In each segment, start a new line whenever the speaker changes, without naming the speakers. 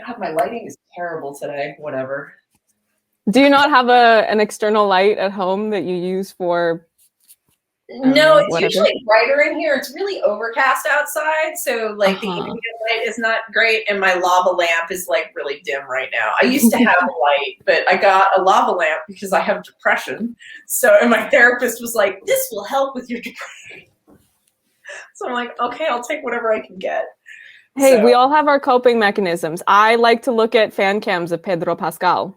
God, my lighting is terrible today. Whatever.
Do you not have an external light at home that you use for?
No, it's usually brighter in here. It's really overcast outside, so like the ambient light is not great, and my lava lamp is like really dim right now. I used to have a light, but I got a lava lamp because I have depression. So, and my therapist was like, "This will help with your depression." So I'm like, "Okay, I'll take whatever I can get."
Hey, we all have our coping mechanisms. I like to look at fan cams of Pedro Pascal.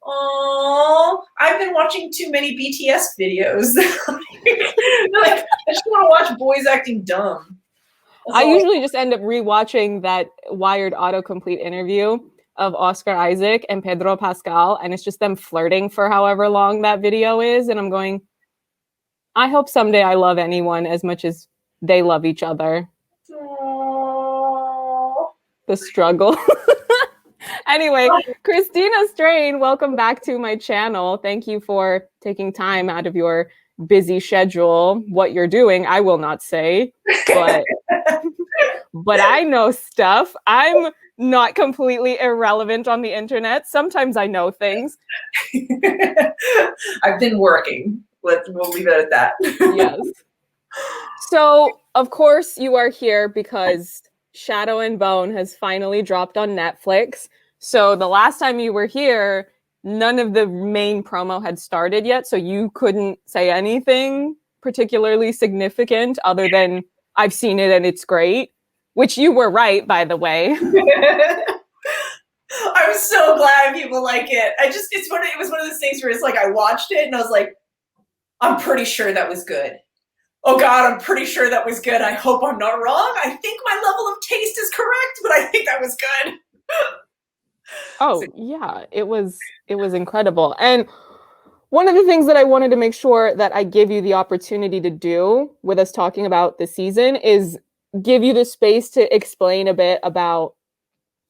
Oh, I've been watching too many BTS videos. Like, I just want to watch boys acting dumb.
I usually just end up rewatching that Wired autocomplete interview of Oscar Isaac and Pedro Pascal, and it's just them flirting for however long that video is, and I'm going, I hope someday I love anyone as much as they love each other.
Aww.
The struggle. Anyway, Christina Strain, welcome back to my channel. Thank you for taking time out of your busy schedule. What you're doing, I will not say, but I know stuff. I'm not completely irrelevant on the internet. Sometimes I know things.
I've been working. We'll leave it at that.
Yes. So, of course, you are here because Shadow and Bone has finally dropped on Netflix. So the last time you were here, none of the main promo had started yet, so you couldn't say anything particularly significant other than I've seen it and it's great, which you were right, by the way.
I'm so glad people like it. It was one of those things where it's like I watched it and I was like, I'm pretty sure that was good. Oh God, I'm pretty sure that was good. I hope I'm not wrong. I think my level of taste is correct, but I think that was good.
Oh, yeah, it was incredible. And one of the things that I wanted to make sure that I give you the opportunity to do with us talking about the season is give you the space to explain a bit about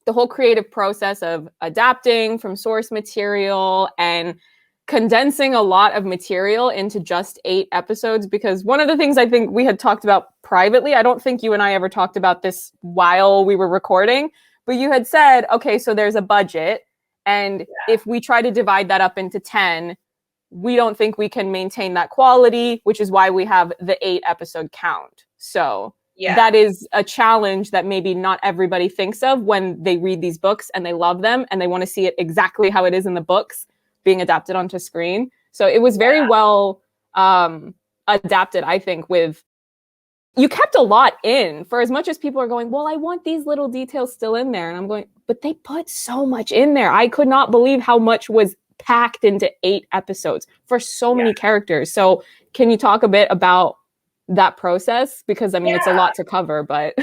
the whole creative process of adapting from source material and condensing a lot of material into just 8 episodes. Because one of the things I think we had talked about privately, I don't think you and I ever talked about this while we were recording, but you had said, okay, so there's a budget, and if we try to divide that up into 10, we don't think we can maintain that quality, which is why we have the 8 episode count. So that is a challenge that maybe not everybody thinks of when they read these books and they love them and they want to see it exactly how it is in the books being adapted onto screen. So it was very well adapted, I think, with you kept a lot in for as much as people are going, well, I want these little details still in there. And I'm going, but they put so much in there. I could not believe how much was packed into 8 episodes for so many characters. So can you talk a bit about that process? Because I mean, it's a lot to cover, but.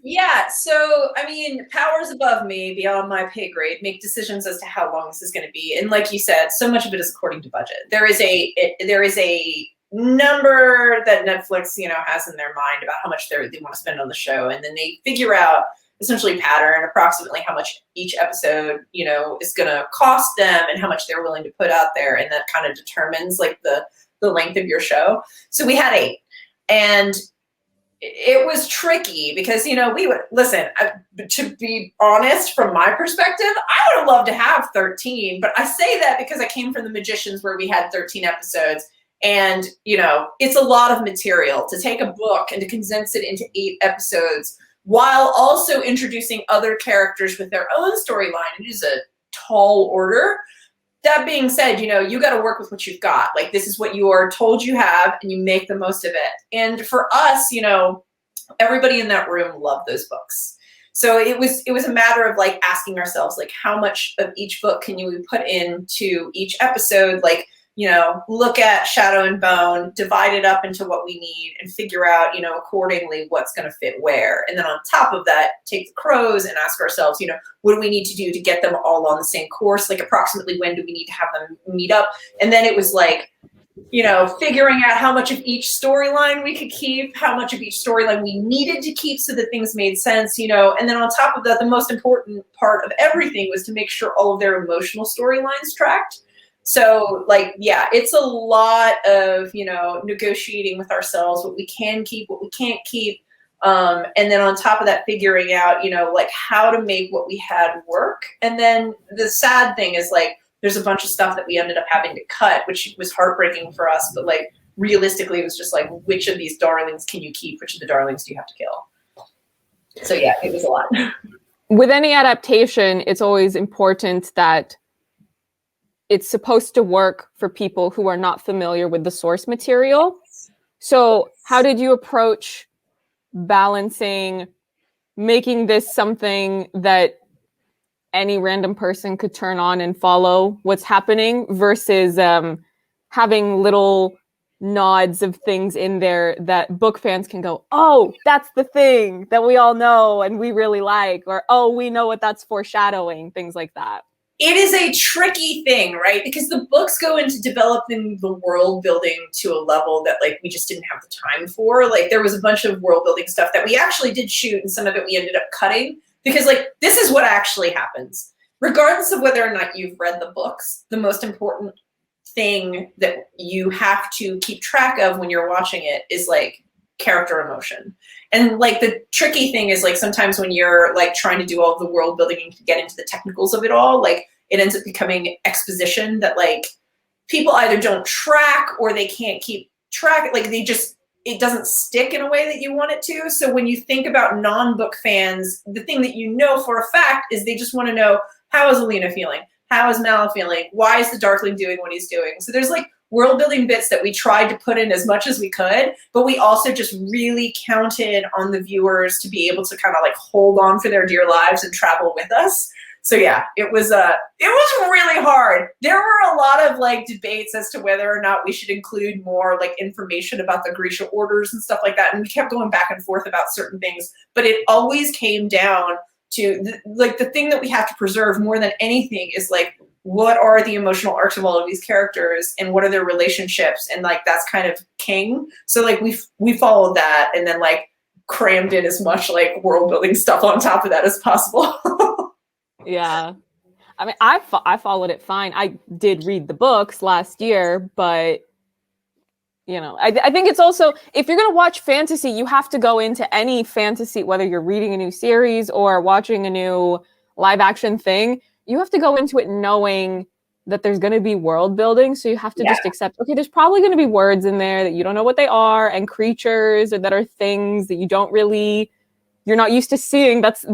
Yeah. So, I mean, powers above me, beyond my pay grade, make decisions as to how long this is going to be. And like you said, so much of it is according to budget. There is a number that Netflix, has in their mind about how much they want to spend on the show. And then they figure out essentially pattern, approximately how much each episode, is going to cost them and how much they're willing to put out there. And that kind of determines like the length of your show. So we had 8. And it was tricky because, we would listen, to be honest, from my perspective, I would have loved to have 13, but I say that because I came from The Magicians where we had 13 episodes. And, it's a lot of material to take a book and to condense it into 8 episodes while also introducing other characters with their own storyline. It is a tall order. That being said, you got to work with what you've got. Like, this is what you are told you have and you make the most of it. And for us, everybody in that room loved those books. So it was a matter of like asking ourselves, like, how much of each book can you put into each episode? Like, look at Shadow and Bone, divide it up into what we need and figure out, accordingly what's going to fit where. And then on top of that, take the crows and ask ourselves, what do we need to do to get them all on the same course? Like, approximately when do we need to have them meet up? And then it was like, figuring out how much of each storyline we could keep, how much of each storyline we needed to keep so that things made sense, and then on top of that, the most important part of everything was to make sure all of their emotional storylines tracked. So like, it's a lot of, negotiating with ourselves, what we can keep, what we can't keep. And then on top of that, figuring out, like how to make what we had work. And then the sad thing is like, there's a bunch of stuff that we ended up having to cut, which was heartbreaking for us. But like, realistically, it was just like, which of these darlings can you keep? Which of the darlings do you have to kill? So yeah, it was a lot.
With any adaptation, it's always important that it's supposed to work for people who are not familiar with the source material. So how did you approach balancing making this something that any random person could turn on and follow what's happening versus having little nods of things in there that book fans can go, oh, that's the thing that we all know and we really like, or, oh, we know what that's foreshadowing, things like that.
It is a tricky thing, right? Because the books go into developing the world building to a level that like we just didn't have the time for. Like there was a bunch of world building stuff that we actually did shoot, and some of it we ended up cutting because like this is what actually happens. Regardless of whether or not you've read the books, the most important thing that you have to keep track of when you're watching it is like character emotion. And like the tricky thing is like sometimes when you're like trying to do all the world building and get into the technicals of it all, like it ends up becoming exposition that like people either don't track or they can't keep track. Like it doesn't stick in a way that you want it to. So when you think about non-book fans, the thing that you know for a fact is they just want to know, how is Alina feeling? How is Mal feeling? Why is the Darkling doing what he's doing? So there's like world building bits that we tried to put in as much as we could, but we also just really counted on the viewers to be able to kind of like hold on for their dear lives and travel with us. So yeah, it was really hard. There were a lot of like debates as to whether or not we should include more like information about the Grisha orders and stuff like that. And we kept going back and forth about certain things, but it always came down to the thing that we have to preserve more than anything is like, what are the emotional arcs of all of these characters and what are their relationships? And like, that's kind of king. So like we followed that and then like crammed in as much like world building stuff on top of that as possible.
Yeah. I mean, I followed it fine. I did read the books last year, but you know, I think it's also, if you're going to watch fantasy, you have to go into any fantasy, whether you're reading a new series or watching a new live action thing, you have to go into it knowing that there's going to be world building. So you have to just accept, okay, there's probably going to be words in there that you don't know what they are, and creatures or that are things that you're not used to seeing. That's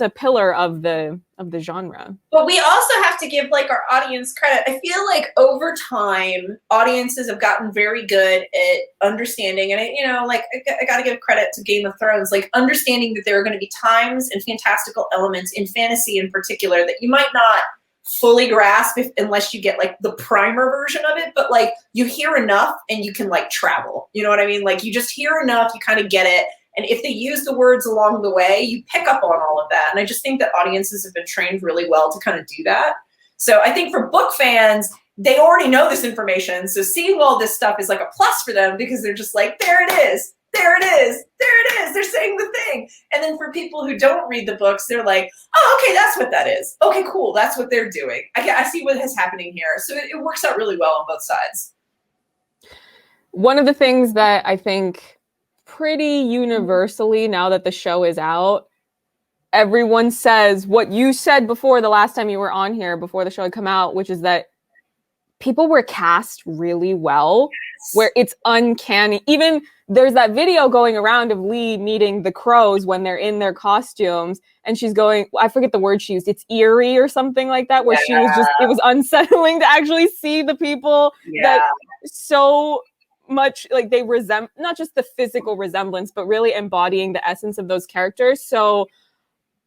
a pillar of the genre.
But we also have to give like our audience credit. I feel like over time, audiences have gotten very good at understanding, and I got to give credit to Game of Thrones, like understanding that there are going to be times and fantastical elements in fantasy in particular that you might not fully grasp unless you get like the primer version of it, but like you hear enough and you can like travel. You know what I mean? Like you just hear enough, you kind of get it. And if they use the words along the way, you pick up on all of that. And I just think that audiences have been trained really well to kind of do that. So I think for book fans, they already know this information. So seeing all this stuff is like a plus for them because they're just like, there it is. There it is. There it is. They're saying the thing. And then for people who don't read the books, they're like, oh, okay, that's what that is. Okay, cool. That's what they're doing. I see what is happening here. So it works out really well on both sides.
One of the things that I think pretty universally, now that the show is out, everyone says what you said before the last time you were on here, before the show had come out, which is that people were cast really well, where it's uncanny. Even there's that video going around of Lee meeting the crows when they're in their costumes, and she's going, I forget the word she used, it's eerie or something like that, where she was just, it was unsettling to actually see the people that so much like they resemble, not just the physical resemblance, but really embodying the essence of those characters. So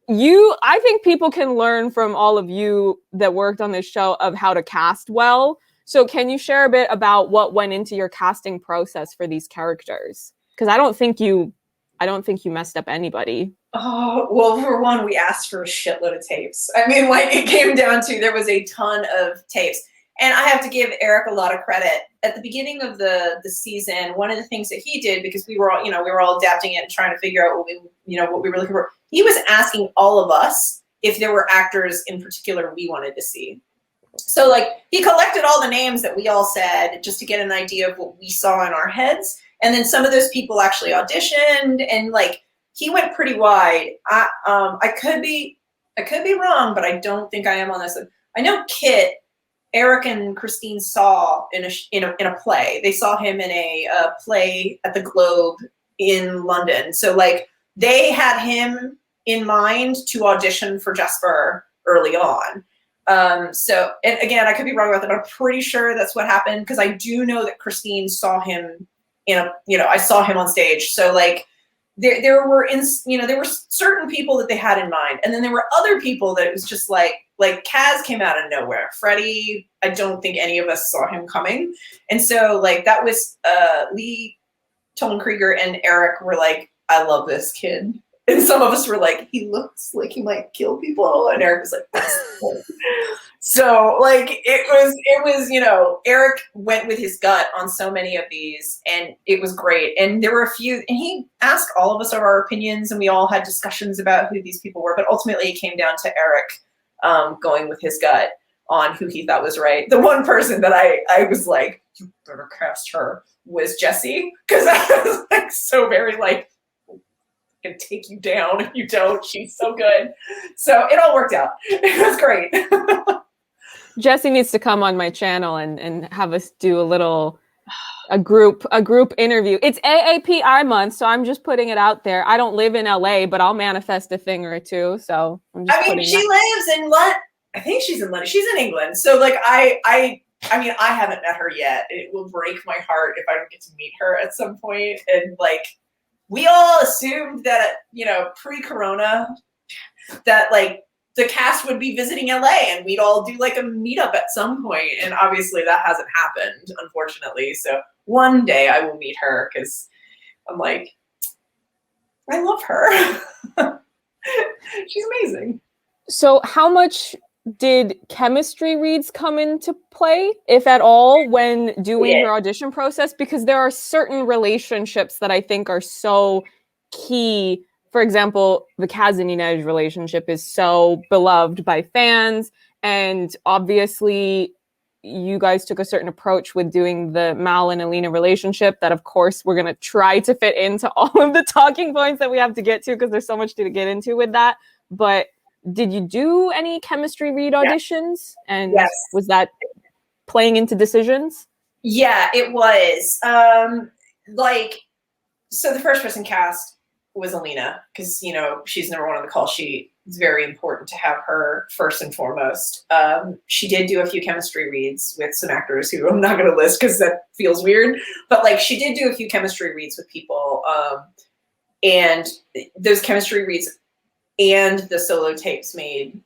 I think people can learn from all of you that worked on this show of how to cast well. So can you share a bit about what went into your casting process for these characters? Because I don't think you messed up anybody.
Oh, well, for one, we asked for a shitload of tapes. I mean, like it came down to, there was a ton of tapes. And I have to give Eric a lot of credit. At the beginning of the season, one of the things that he did, because we were all adapting it and trying to figure out what we were looking for, he was asking all of us if there were actors in particular we wanted to see. So like he collected all the names that we all said just to get an idea of what we saw in our heads. And then some of those people actually auditioned, and like he went pretty wide. I could be wrong, but I don't think I am on this. I know Kit, Eric and Christine saw in a play. They saw him in a play at the Globe in London. So like they had him in mind to audition for Jesper early on. So, and again, I could be wrong about that, but I'm pretty sure that's what happened, because I do know that Christine saw him I saw him on stage. So like there were certain people that they had in mind, and then there were other people that it was just like Kaz came out of nowhere. Freddy, I don't think any of us saw him coming, and so like that was Lee Tolman Krieger and Eric were like, I love this kid. And some of us were like, he looks like he might kill people. And Eric was like, that's cool. So like it was, Eric went with his gut on so many of these, and it was great. And there were a few, and he asked all of us our opinions, and we all had discussions about who these people were. But ultimately it came down to Eric going with his gut on who he thought was right. The one person that I was like, you better cast her, was Jessie. Because I was like so very like, can take you down if you don't. She's so good. So it all worked out. It was great.
Jessie needs to come on my channel and have us do a group interview. It's AAPI month, so I'm just putting it out there. I don't live in LA, but I'll manifest a thing or two. So I'm just
lives in London. I think she's in London. She's in England. So like I haven't met her yet. It will break my heart if I don't get to meet her at some point. And like, we all assumed that, pre-corona, that like the cast would be visiting LA and we'd all do like a meetup at some point. And obviously that hasn't happened, unfortunately. So one day I will meet her, because I'm like, I love her. She's amazing.
So how much did chemistry reads come into play, if at all, when doing your audition process? Because there are certain relationships that I think are so key. For example, the Kaz and Inej relationship is so beloved by fans. And obviously, you guys took a certain approach with doing the Mal and Alina relationship that, of course, we're going to try to fit into all of the talking points that we have to get to, because there's so much to get into with that. But did you do any chemistry read auditions? And was that playing into decisions?
Yeah, it was. So the first person cast was Alina, because, she's number one on the call sheet. It's very important to have her first and foremost. She did do a few chemistry reads with some actors who I'm not going to list because that feels weird. But like, she did do a few chemistry reads with people. And those chemistry reads and the solo tapes made,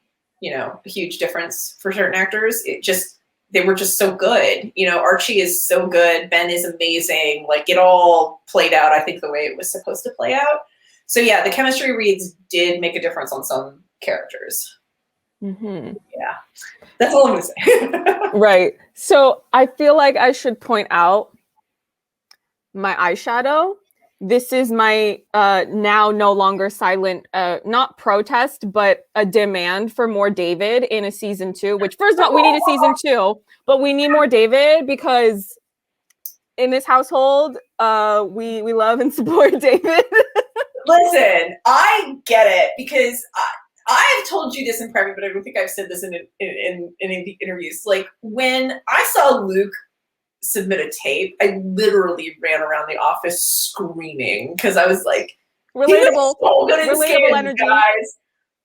a huge difference for certain actors. They were just so good. Archie is so good. Ben is amazing. Like, it all played out, I think, the way it was supposed to play out. So yeah, the chemistry reads did make a difference on some characters.
Mm-hmm.
Yeah, that's all I'm gonna say.
Right. So I feel like I should point out my eyeshadow. This is my now no longer silent, not protest, but a demand for more David in a season 2, which first of all, we need a season 2, but we need more David, because in this household, we love and support David.
Listen, I get it, because I've told you this in private, but I don't think I've said this in the interviews. Like, when I saw Luke submit a tape, I literally ran around the office screaming, because I was like,
relatable,
so good in
relatable
skins,
energy,
guys.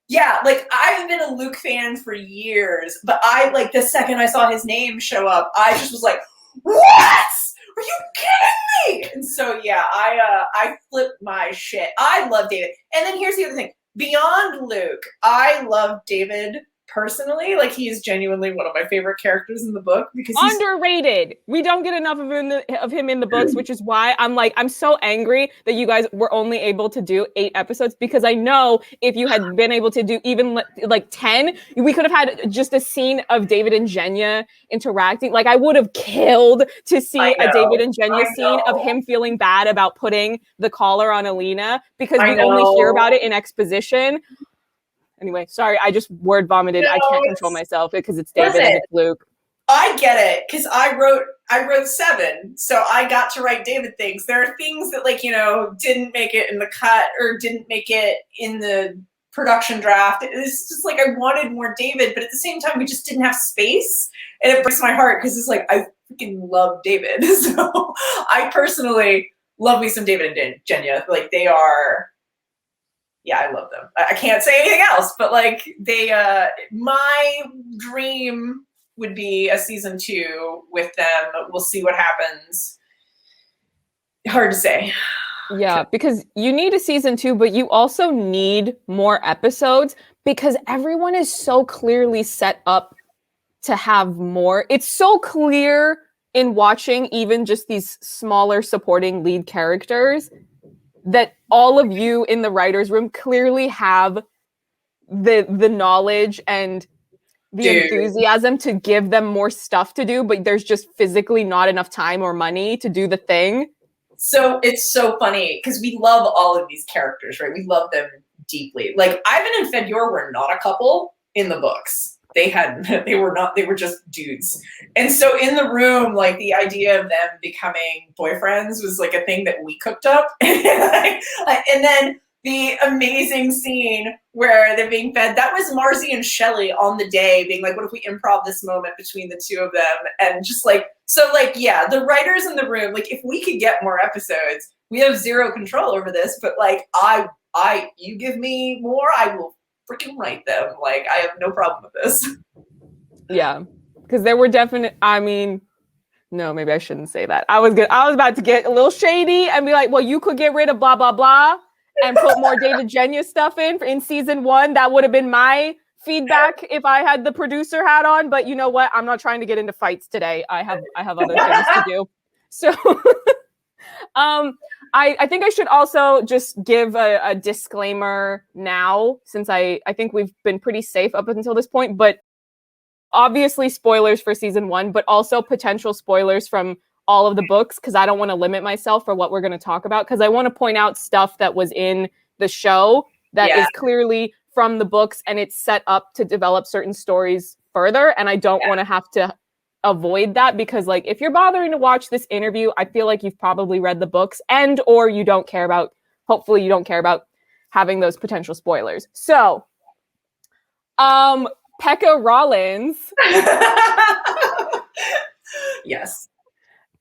Yeah, like, I've been a Luke fan for years, but the second I saw his name show up, I just was like, what? Are you kidding me? And so yeah, I flipped my shit. I love David. And then here's the other thing. Beyond Luke, I love David personally. Like, he is genuinely one of my favorite characters in the book, because he's
underrated. We don't get enough of him in the books, which is why I'm so angry that you guys were only able to do 8 episodes, because I know if you had been able to do even like 10, we could have had just a scene of David and Jenya interacting. Like, I would have killed to see a David and Jenya scene of him feeling bad about putting the collar on Alina, because we only hear about it in exposition. Anyway, sorry, I just word vomited. I can't control myself because it's David and it's Luke.
I get it, because I wrote 7, so I got to write David things. There are things that, like, didn't make it in the cut or didn't make it in the production draft. It's just like I wanted more David, but at the same time, we just didn't have space, and it breaks my heart because it's like I freaking love David. So I personally love me some David and Jenya. Like, they are. Yeah, I love them. I can't say anything else, but like my dream would be a season 2 with them. We'll see what happens. Hard to say.
Yeah, because you need a season 2, but you also need more episodes because everyone is so clearly set up to have more. It's so clear in watching even just these smaller supporting lead characters that all of you in the writer's room clearly have the knowledge and the enthusiasm to give them more stuff to do, but there's just physically not enough time or money to do the thing.
So it's so funny because we love all of these characters, right? We love them deeply. Like, Ivan and Fedor were not a couple in the books. They were just dudes. And so in the room, like, the idea of them becoming boyfriends was like a thing that we cooked up. And then the amazing scene where they're being fed, that was Marzi and Shelley on the day being like, what if we improv this moment between the two of them? And just like, so like, yeah, the writers in the room, like, if we could get more episodes, we have zero control over this, but like, you give me more, I will freaking write them. Like, I have no problem with this.
Yeah, because there were definite, no, maybe I shouldn't say that. I was about to get a little shady and be like, well, you could get rid of blah, blah, blah and put more David Jenya stuff in season 1. That would have been my feedback if I had the producer hat on. But you know what? I'm not trying to get into fights today. I have other things to do. So I think I should also just give a disclaimer now, since I think we've been pretty safe up until this point, but obviously spoilers for season 1, but also potential spoilers from all of the books, because I don't want to limit myself for what we're going to talk about, because I want to point out stuff that was in the show that is clearly from the books and it's set up to develop certain stories further, and I don't want to have to avoid that, because like, if you're bothering to watch this interview, I feel like you've probably read the books and or you don't care about, hopefully you don't care about having those potential spoilers. So Pekka Rollins.
Yes.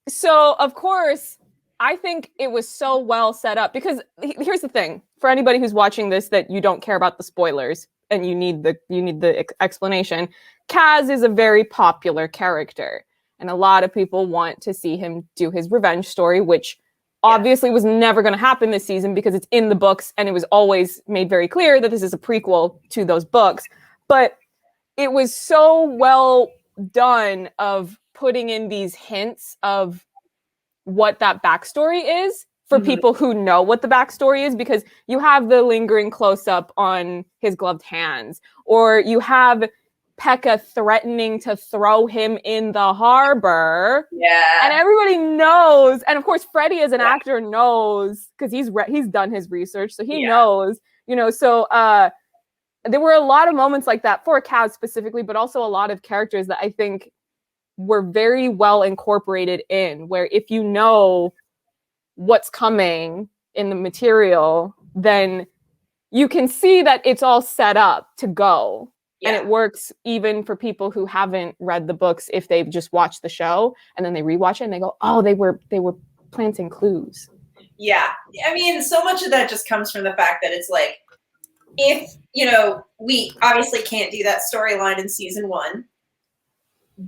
So of course, I think it was so well set up, because here's the thing, for anybody who's watching this that you don't care about the spoilers and you need the explanation, Kaz is a very popular character, and a lot of people want to see him do his revenge story, which obviously was never going to happen this season because it's in the books and it was always made very clear that this is a prequel to those books. But it was so well done of putting in these hints of what that backstory is for people who know what the backstory is, because you have the lingering close-up on his gloved hands, or you have Pekka threatening to throw him in the harbor. Yeah. And everybody knows. And of course, Freddy as an actor knows, because he's done his research. So he knows, so there were a lot of moments like that for Kaz specifically, but also a lot of characters that I think were very well incorporated in, where if you know what's coming in the material, then you can see that it's all set up to go. Yeah. And it works even for people who haven't read the books if they've just watched the show and then they rewatch it and they go, oh, they were planting clues.
Yeah. I mean, so much of that just comes from the fact that it's like, if, we obviously can't do that storyline in season 1,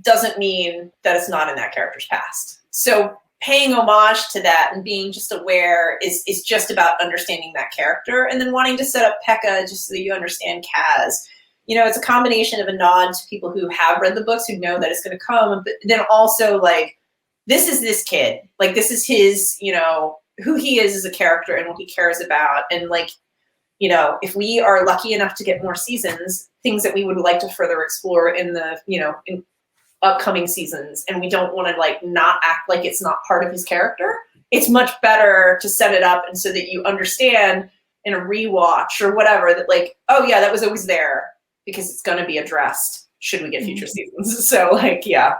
doesn't mean that it's not in that character's past. So paying homage to that and being just aware is just about understanding that character, and then wanting to set up Pekka just so that you understand Kaz. It's a combination of a nod to people who have read the books, who know that it's going to come, but then also like, this is this kid. Like, this is his, who he is as a character and what he cares about. And like, if we are lucky enough to get more seasons, things that we would like to further explore in the, in upcoming seasons, and we don't want to like not act like it's not part of his character, it's much better to set it up and so that you understand in a rewatch or whatever that like, oh yeah, that was always there because it's going to be addressed should we get future seasons. So like, yeah,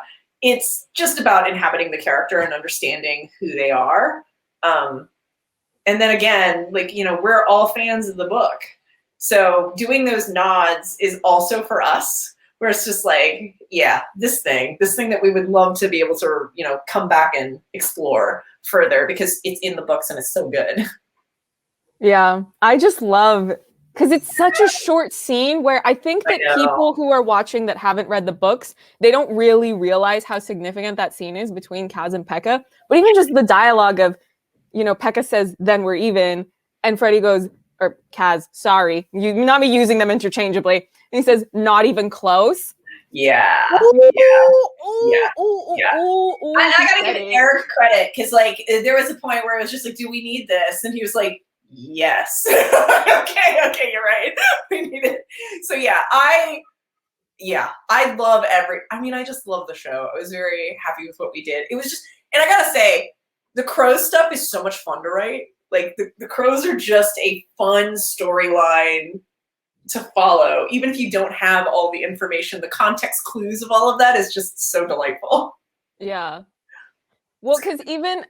it's just about inhabiting the character and understanding who they are. And then again, like, you know, we're all fans of the book. So doing those nods is also for us, where it's just like, yeah, this thing that we would love to be able to, you know, come back and explore further because it's in the books and it's so good.
Yeah, I just love, because it's such a short scene where I think that people who are watching that haven't read the books, they don't really realize how significant that scene is between Kaz and Pekka. But even just the dialogue of, you know, Pekka says, "Then we're even," and Freddy goes, or Kaz, sorry, you not me using them interchangeably. And he says, "Not even close."
Yeah.
Ooh,
Yeah.
Ooh,
Yeah.
ooh,
I gotta give Eric credit because, like, there was a point where it was just like, "Do we need this?" And he was like, "Yes." okay, you're right. We need it. So yeah, I love I just love the show. I was very happy with what we did. It was just, and I gotta say, the Crows stuff is so much fun to write. Like the Crows are just a fun storyline to follow, even if you don't have all the information. The context clues of all of that is just so delightful.
Yeah. Well, because even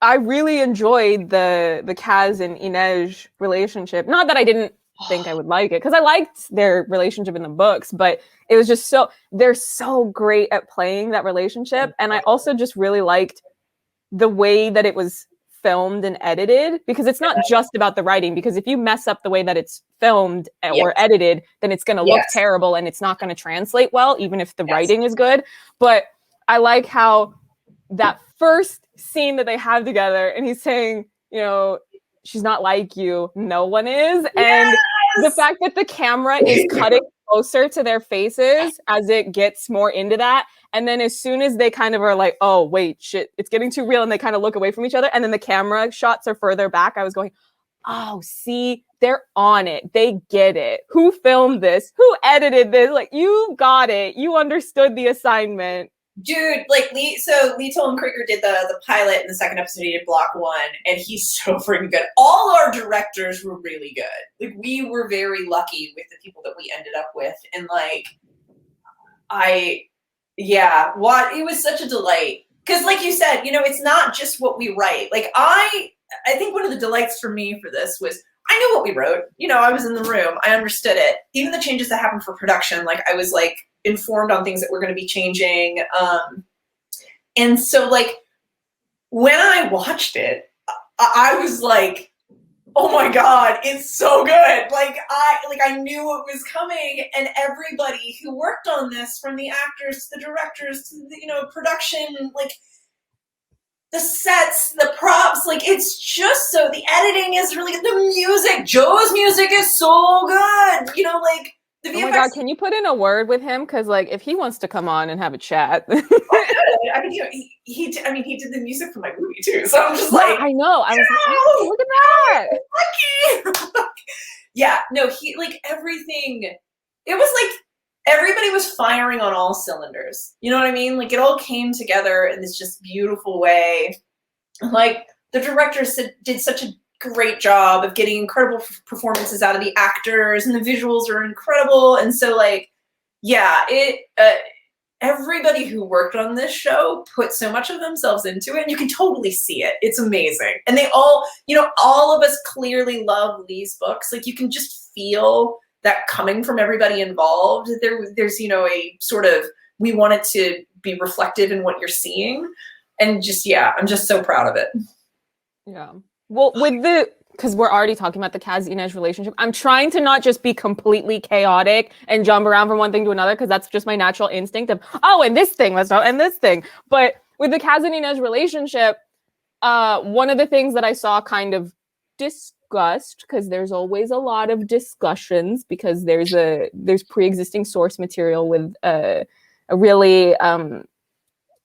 I really enjoyed the Kaz and Inej relationship. Not that I didn't think I would like it, because I liked their relationship in the books, but it was just they're so great at playing that relationship. And I also just really liked the way that it was filmed and edited, because it's not just about the writing, because if you mess up the way that it's filmed or edited, then it's going to look terrible and it's not going to translate well, even if the writing is good. But I like how that first scene that they have together, and he's saying, you know, she's not like you, no one is. And the fact that the camera is cutting closer to their faces as it gets more into that. And then as soon as they kind of are like, oh, wait, shit, it's getting too real. And they kind of look away from each other. And then the camera shots are further back. I was going, oh, see, they're on it. They get it. Who filmed this? Who edited this? Like, you got it. You understood the assignment.
Dude, like Lee Toland Krieger did the pilot in the second episode. He did block 1, and he's so freaking good. All our directors were really good. Like, we were very lucky with the people that we ended up with, and like, it was such a delight. Because, like you said, you know, it's not just what we write. Like, I think one of the delights for me for this was I knew what we wrote. You know, I was in the room. I understood it. Even the changes that happened for production, like, I was like informed on things that were going to be changing. And so, like, when I watched it, I was like, oh my God, it's so good. Like I knew it was coming, and everybody who worked on this, from the actors to the directors to the, you know, production, like the sets, the props, like, it's just so, the editing is really good. The music, Joe's music is so good. You know, like, the VFX.
Oh my God, can you put in a word with him? Because, like, if he wants to come on and have a chat.
I mean, he did the music for my movie too. So I'm just like,
I know. I was like, oh, look at
that. Lucky. Yeah, no, he, like, everything, it was like everybody was firing on all cylinders. You know what I mean? Like, it all came together in this just beautiful way. Like, the directors did such a great job of getting incredible performances out of the actors, and the visuals are incredible. And so, like, yeah, everybody who worked on this show put so much of themselves into it, and you can totally see it. It's amazing. And they all, you know, all of us clearly love Lee's books. Like, you can just feel that coming from everybody involved. There's, you know, a sort of, we want it to be reflective in what you're seeing. And just, yeah, I'm just so proud of it.
Yeah. Well, because we're already talking about the Kaz Inej relationship, I'm trying to not just be completely chaotic and jump around from one thing to another, because that's just my natural instinct of, oh, and this thing, let's not, and this thing. But with the Kaz and Inej relationship, one of the things that I saw kind of discussed, because there's always a lot of discussions, because there's pre-existing source material with a really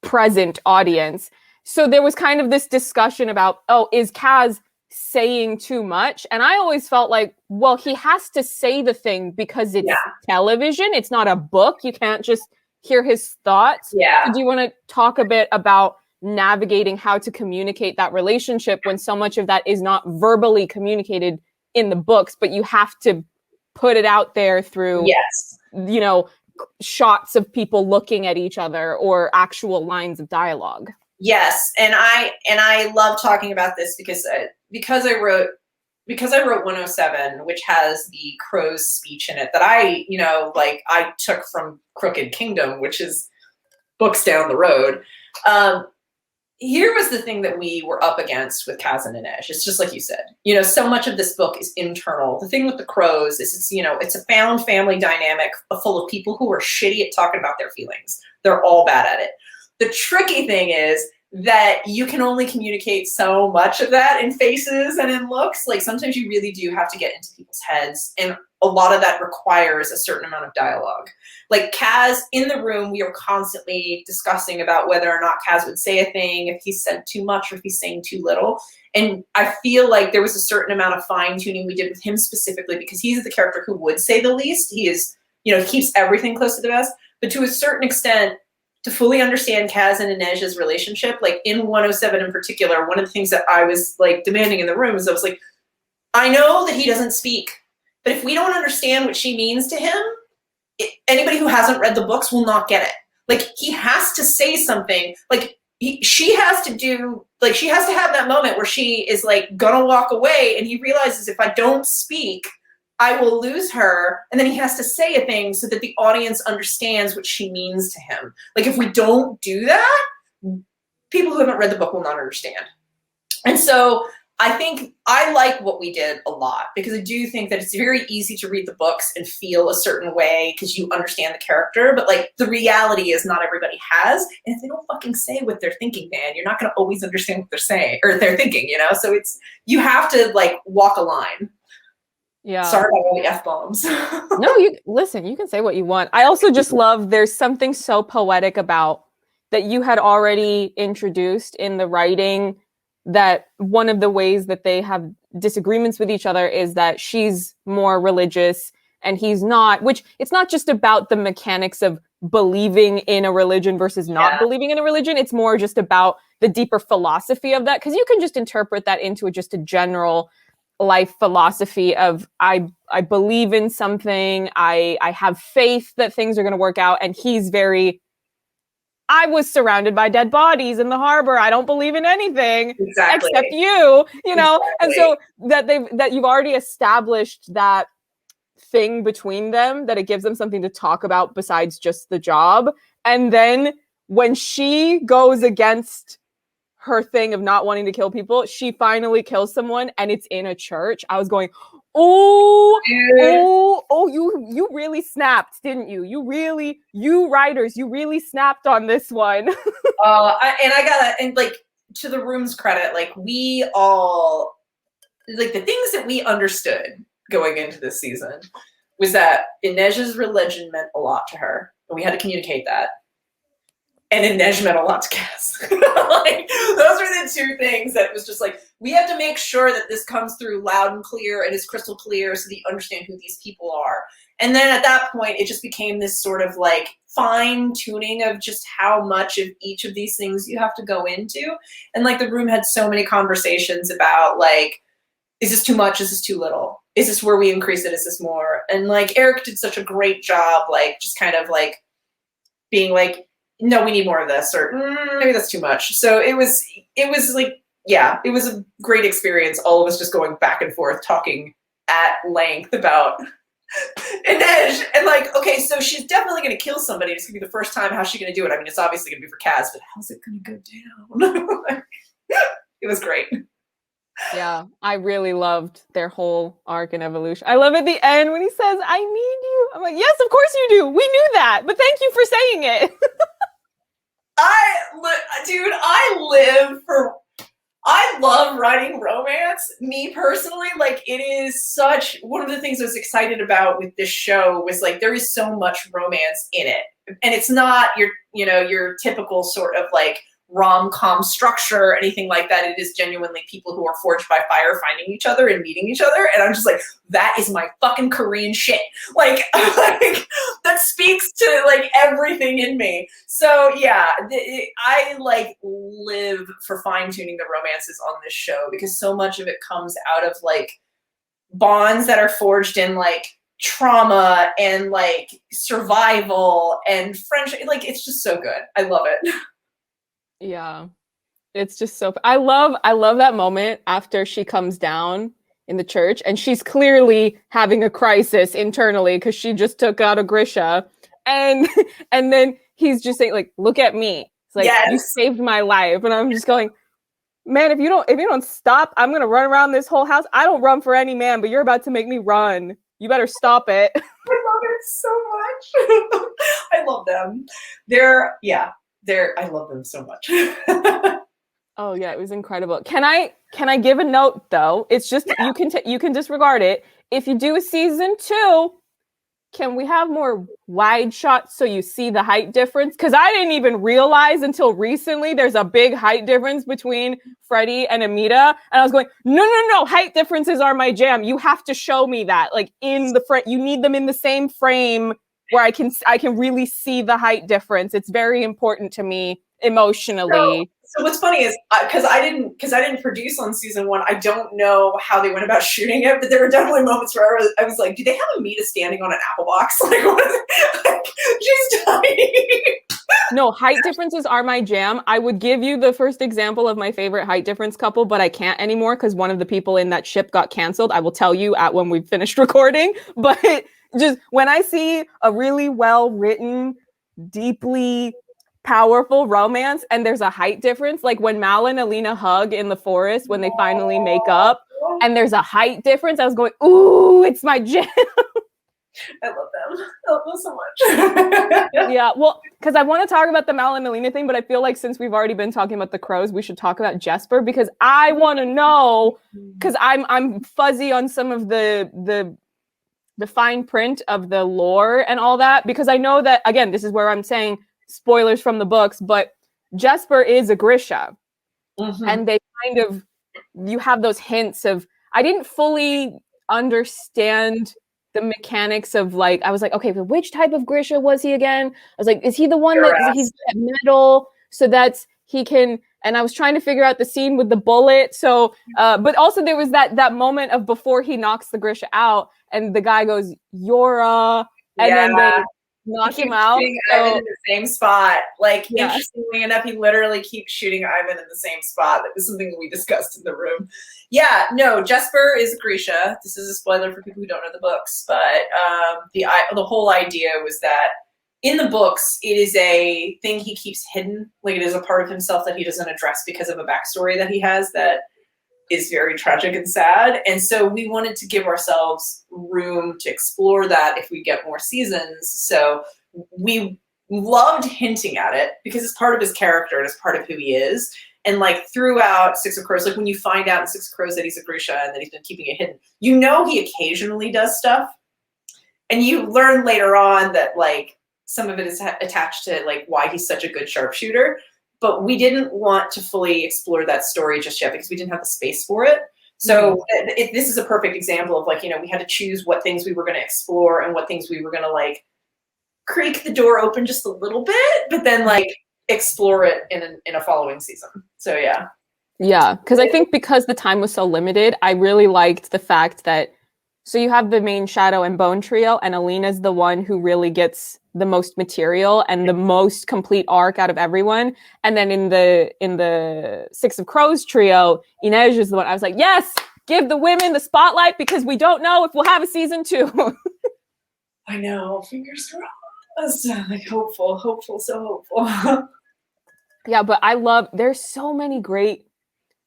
present audience. So there was kind of this discussion about, oh, is Kaz saying too much? And I always felt like, well, he has to say the thing because it's television. It's not a book. You can't just hear his thoughts.
Yeah.
So do you want to talk a bit about navigating how to communicate that relationship when so much of that is not verbally communicated in the books, but you have to put it out there through, you know, shots of people looking at each other or actual lines of dialogue.
Yes, and I love talking about this because I wrote 107, which has the Crow's speech in it that I took from Crooked Kingdom, which is books down the road. Here was the thing that we were up against with Kaz and Inej. It's just like you said, so much of this book is internal. The thing with the Crows is it's a found family dynamic full of people who are shitty at talking about their feelings. They're all bad at it. The tricky thing is that you can only communicate so much of that in faces and in looks. Like sometimes you really do have to get into people's heads, and a lot of that requires a certain amount of dialogue. Like Kaz, in the room, we are constantly discussing about whether or not Kaz would say a thing, if he said too much or if he's saying too little. And I feel like there was a certain amount of fine tuning we did with him specifically because he's the character who would say the least. He is, he keeps everything close to the vest, but to a certain extent, to fully understand Kaz and Inej's relationship, like in 107 in particular, one of the things that I was like demanding in the room is I was like, I know that he doesn't speak, but if we don't understand what she means to him, anybody who hasn't read the books will not get it. Like he has to say something. Like she has to have that moment where she is like gonna walk away, and he realizes if I don't speak, I will lose her. And then he has to say a thing so that the audience understands what she means to him. Like if we don't do that, people who haven't read the book will not understand. And so I think I like what we did a lot because I do think that it's very easy to read the books and feel a certain way because you understand the character. But like the reality is not everybody has. And if they don't fucking say what they're thinking, man, you're not going to always understand what they're saying or they're thinking, So you have to like walk a line.
Yeah.
Sorry about all the F-bombs.
No, you can say what you want. I also just love there's something so poetic about that you had already introduced in the writing, that one of the ways that they have disagreements with each other is that she's more religious and he's not, which it's not just about the mechanics of believing in a religion versus not believing in a religion. It's more just about the deeper philosophy of that. Because you can just interpret that into just a general life philosophy of I believe in something, I have faith that things are going to work out, and he's very, I was surrounded by dead bodies in the harbor, I don't believe in anything except you, Exactly. And so that you've already established that thing between them, that it gives them something to talk about besides just the job. And then when she goes against her thing of not wanting to kill people, she finally kills someone, and it's in a church. I was going, you really snapped, didn't you? You writers, you really snapped on this one.
And like to the room's credit, like we all, like the things that we understood going into this season was that Inej's religion meant a lot to her, and we had to communicate that. And Inej meant a lot to Kaz. Like, those were the two things that it was just like, we have to make sure that this comes through loud and clear and is crystal clear so that you understand who these people are. And then at that point, it just became this sort of like fine tuning of just how much of each of these things you have to go into. And like the room had so many conversations about like, is this too much? Is this too little? Is this where we increase it? Is this more? And like Eric did such a great job, like just kind of like being like, no, we need more of this, or maybe that's too much. So it was like, yeah, it was a great experience. All of us just going back and forth, talking at length about Inej, and like, okay, so she's definitely going to kill somebody. It's going to be the first time. How's she going to do it? I mean, it's obviously going to be for Kaz, but how's it going to go down? It was great.
Yeah, I really loved their whole arc and evolution. I love at the end when he says, I need you. I'm like, yes, of course you do. We knew that, but thank you for saying it.
I love writing romance. Me personally, like it is such, one of the things I was excited about with this show was like, there is so much romance in it. And it's not your typical sort of like rom-com structure or anything like that. It is genuinely people who are forged by fire finding each other and meeting each other. And I'm just like, that is my fucking Korean shit. Like that speaks to like everything in me. So yeah, I like live for fine-tuning the romances on this show because so much of it comes out of like bonds that are forged in like trauma and like survival and friendship. Like, it's just so good. I love it.
Yeah. It's just so I love that moment after she comes down in the church and she's clearly having a crisis internally because she just took out a Grisha. And then he's just saying, like, look at me. It's like,
Yes.
You saved my life. And I'm just going, man, if you don't stop, I'm gonna run around this whole house. I don't run for any man, but you're about to make me run. You better stop it.
I love it so much. I love them. I love them so much.
Oh yeah, it was incredible. Can I give a note though? It's just you can disregard it. If you do a season 2, can we have more wide shots so you see the height difference? Because I didn't even realize until recently there's a big height difference between Freddy and Amita. And I was going, no, height differences are my jam. You have to show me that. Like in the frame, you need them in the same frame where I can really see the height difference. It's very important to me emotionally.
So what's funny is because I didn't produce on season 1, I don't know how they went about shooting it, but there were definitely moments where I was like, do they have Amita standing on an apple box? Like, what is it? Like, she's tiny.
No, height differences are my jam. I would give you the first example of my favorite height difference couple, but I can't anymore because one of the people in that ship got canceled. I will tell you when we've finished recording. But just when I see a really well-written, deeply powerful romance and there's a height difference, like when Mal and Alina hug in the forest when they finally make up and there's a height difference, I was going, ooh, it's my jam.
I love them. I love them so much.
Yeah, well, because I want to talk about the Mal and Alina thing, but I feel like since we've already been talking about the crows, we should talk about Jesper because I want to know, because I'm fuzzy on some of the fine print of the lore and all that, because I know that, again, this is where I'm saying spoilers from the books, but Jesper is a Grisha. Mm-hmm. And they kind of, you have those hints of, I didn't fully understand the mechanics of like, I was like, okay, but which type of Grisha was he again? I was like, is he the one that he's at metal so that's he can, and I was trying to figure out the scene with the bullet. So, but also there was that moment of before he knocks the Grisha out and the guy goes, Yora, and then they knock him out.
Ivan in the same spot. Like, interestingly enough, he literally keeps shooting Ivan in the same spot. That was something that we discussed in the room. Yeah, no, Jesper is a Grisha. This is a spoiler for people who don't know the books, but the whole idea was that in the books, it is a thing he keeps hidden. Like, it is a part of himself that he doesn't address because of a backstory that he has that is very tragic and sad. And so we wanted to give ourselves room to explore that if we get more seasons. So we loved hinting at it because it's part of his character and it's part of who he is. And like throughout Six of Crows, like when you find out in Six of Crows that he's a Grisha and that he's been keeping it hidden, you know he occasionally does stuff. And you learn later on that like some of it is attached to like why he's such a good sharpshooter. But we didn't want to fully explore that story just yet because we didn't have the space for it. So this is a perfect example of like, you know, we had to choose what things we were going to explore and what things we were going to like creak the door open just a little bit, but then like explore it in a following season. So yeah.
Yeah, because I think because the time was so limited, I really liked the fact that, so you have the main Shadow and Bone trio, and Alina's the one who really gets the most material and the most complete arc out of everyone. And then in the Six of Crows trio, Inej is the one I was like, yes, give the women the spotlight because we don't know if we'll have a season 2.
I know, fingers crossed. Like hopeful, so hopeful.
Yeah, but there's so many great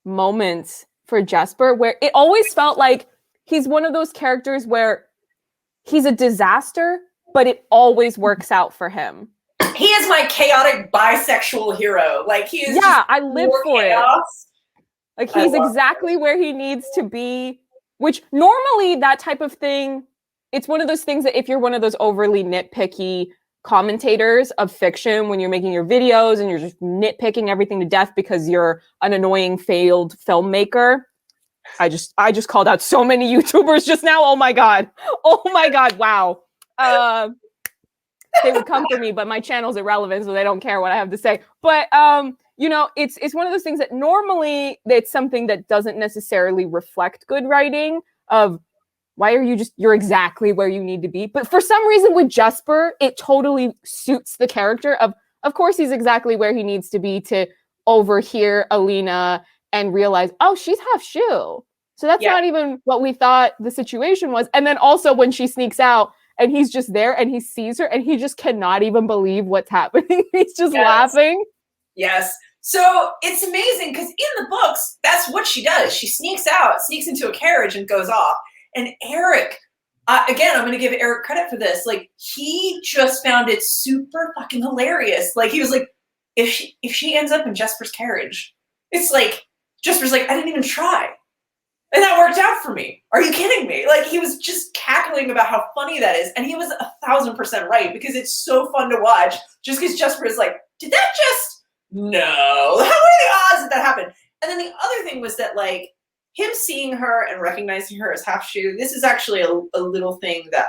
moments for Jesper where it always felt like he's one of those characters where he's a disaster, but it always works out for him.
He is my chaotic bisexual hero. Like he is.
Yeah, I live for chaos. It. Like he's exactly where he needs to be, which normally that type of thing, it's one of those things that if you're one of those overly nitpicky commentators of fiction, when you're making your videos and you're just nitpicking everything to death because you're an annoying failed filmmaker, I just called out so many YouTubers just now. Oh my god. Wow. They would come for me, but my channel's irrelevant, so they don't care what I have to say. But you know, it's one of those things that normally it's something that doesn't necessarily reflect good writing of why are you're exactly where you need to be. But for some reason with Jesper, it totally suits the character of course he's exactly where he needs to be to overhear Alina and realize, oh, she's half Shu. So that's not even what we thought the situation was. And then also when she sneaks out and he's just there and he sees her and he just cannot even believe what's happening. He's just laughing.
Yes. So it's amazing because in the books, that's what she does. She sneaks out, sneaks into a carriage and goes off. And Eric, again, I'm going to give Eric credit for this. Like, he just found it super fucking hilarious. Like, he was like, if she ends up in Jesper's carriage, it's like, Jesper's like, I didn't even try. And that worked out for me. Are you kidding me? Like, he was just cackling about how funny that is. And he was 1,000% right, because it's so fun to watch just because Jesper is like, did that just, no. How are the odds that that happened? And then the other thing was that, like, him seeing her and recognizing her as half Shu, this is actually a little thing that,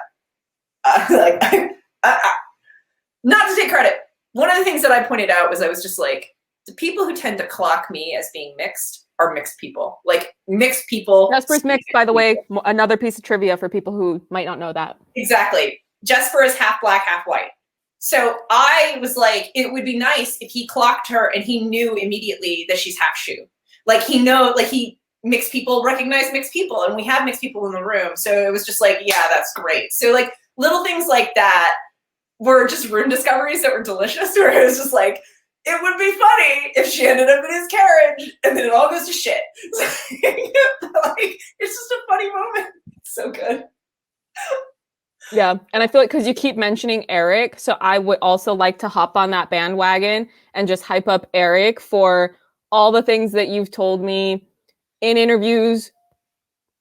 not to take credit. One of the things that I pointed out was I was just like, the people who tend to clock me as being mixed are mixed people. Like, mixed people.
Jesper's mixed, by the way. Another piece of trivia for people who might not know that.
Exactly. Jesper is half black, half white. So I was like, it would be nice if he clocked her and he knew immediately that she's half Shu. Like, mixed people recognize mixed people, and we have mixed people in the room. So it was just like, yeah, that's great. So, like, little things like that were just room discoveries that were delicious, where it was just like, it would be funny if she ended up in his carriage and then it all goes to shit. Like, it's just a funny moment. It's so good.
Yeah, and I feel like because you keep mentioning Eric, so I would also like to hop on that bandwagon and just hype up Eric for all the things that you've told me in interviews,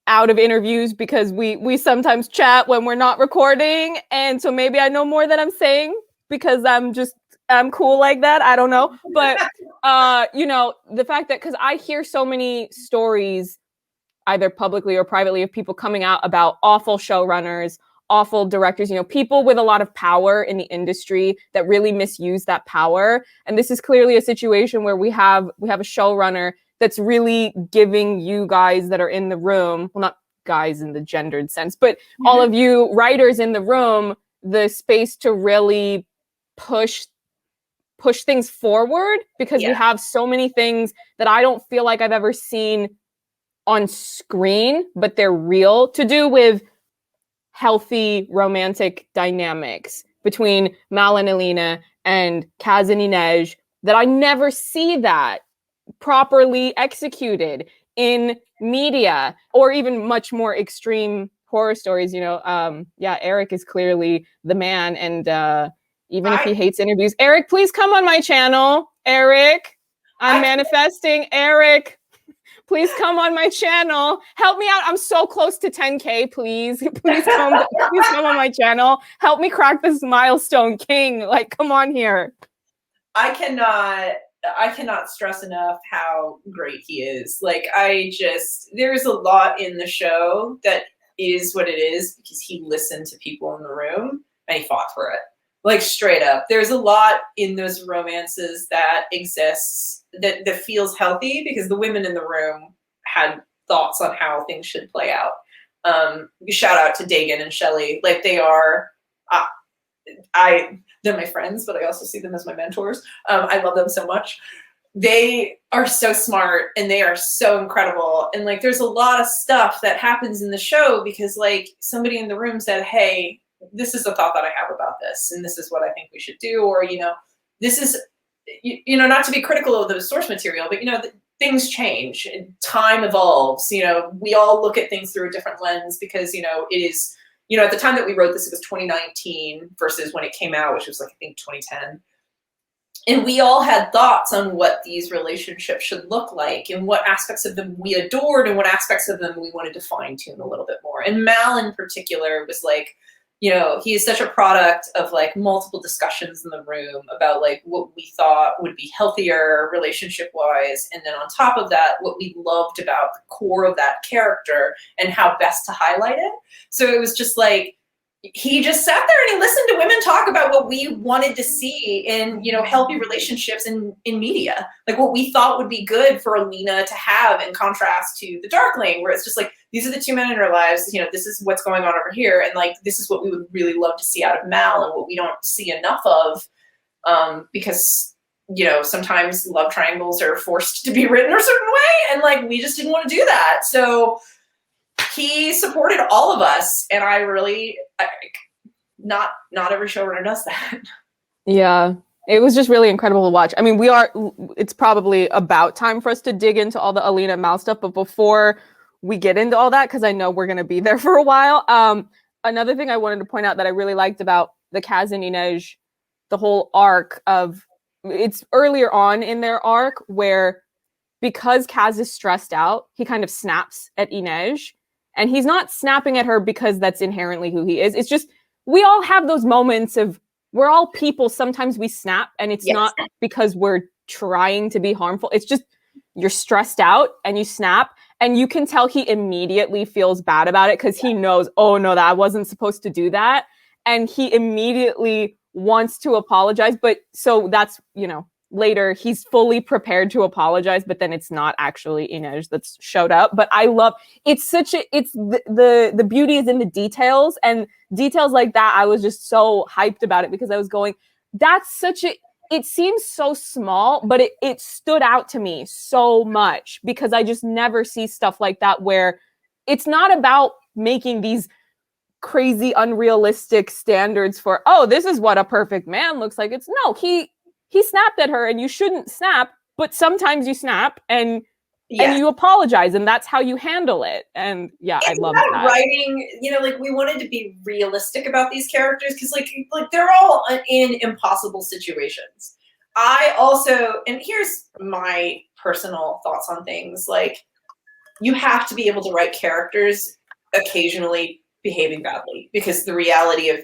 out of interviews, because we sometimes chat when we're not recording, and so maybe I know more than I'm saying because I'm cool like that. I don't know, but the fact that, because I hear so many stories, either publicly or privately, of people coming out about awful showrunners, awful directors, people with a lot of power in the industry that really misuse that power. And this is clearly a situation where we have a showrunner that's really giving you guys that are in the room, well, not guys in the gendered sense, but all of you writers in the room, the space to really push things forward, because we have so many things that I don't feel like I've ever seen on screen, but they're real, to do with healthy romantic dynamics between Mal and Alina and Kaz and Inej, that I never see that properly executed in media, or even much more extreme horror stories. Eric is clearly the man, and even if he hates interviews, Eric, please come on my channel. Eric, I'm manifesting. Eric, please come on my channel. Help me out. I'm so close to 10K. Please come on my channel. Help me crack this milestone, King. Like, come on here.
I cannot stress enough how great he is. Like, there's a lot in the show that is what it is because he listened to people in the room and he fought for it. Like, straight up. There's a lot in those romances that exists that feels healthy because the women in the room had thoughts on how things should play out. Shout out to Dagan and Shelley. Like, they are, they're my friends, but I also see them as my mentors. I love them so much. They are so smart and they are so incredible. And, like, there's a lot of stuff that happens in the show because, like, somebody in the room said, hey, this is a thought that I have about this, and this is what I think we should do. Or, this is, not to be critical of the source material, but, things change and time evolves. We all look at things through a different lens because, it is, at the time that we wrote this, it was 2019 versus when it came out, which was, like, I think 2010. And we all had thoughts on what these relationships should look like and what aspects of them we adored and what aspects of them we wanted to fine tune a little bit more. And Mal in particular was like, he is such a product of, like, multiple discussions in the room about, like, what we thought would be healthier relationship wise. And then on top of that, what we loved about the core of that character and how best to highlight it. So it was just like, he just sat there and he listened to women talk about what we wanted to see in, you know, healthy relationships in media, like what we thought would be good for Alina to have in contrast to the Darkling, where it's just like, these are the two men in our lives, you know, this is what's going on over here, and like this is what we would really love to see out of Mal and what we don't see enough of, because, you know, sometimes love triangles are forced to be written a certain way, and like we just didn't want to do that. So he supported all of us, and not every showrunner does that.
Yeah, it was just really incredible to watch. I mean, it's probably about time for us to dig into all the Alina and Mal stuff, but before we get into all that, because I know we're going to be there for a while, another thing I wanted to point out that I really liked about the Kaz and Inej, the whole arc of, it's earlier on in their arc where, because Kaz is stressed out, he kind of snaps at Inej. And he's not snapping at her because that's inherently who he is. It's just, we all have those moments of, we're all people. Sometimes we snap, and it's not because we're trying to be harmful. It's just, you're stressed out and you snap, and you can tell he immediately feels bad about it because he knows, oh no, that I wasn't supposed to do that. And he immediately wants to apologize. But so that's, you know, later he's fully prepared to apologize, but then it's not actually Inej that's showed up. But I love, it's the beauty is in the details, and details like that. I was just so hyped about it because I was going, it seems so small, but it stood out to me so much because I just never see stuff like that where it's not about making these crazy unrealistic standards for, oh, this is what a perfect man looks like. It's no, he snapped at her, and you shouldn't snap, but sometimes you snap and you apologize, and that's how you handle it. And yeah, I love that.
Writing, you know, like we wanted to be realistic about these characters because like they're all in impossible situations. I also, and here's my personal thoughts on things, like you have to be able to write characters occasionally behaving badly, because the reality of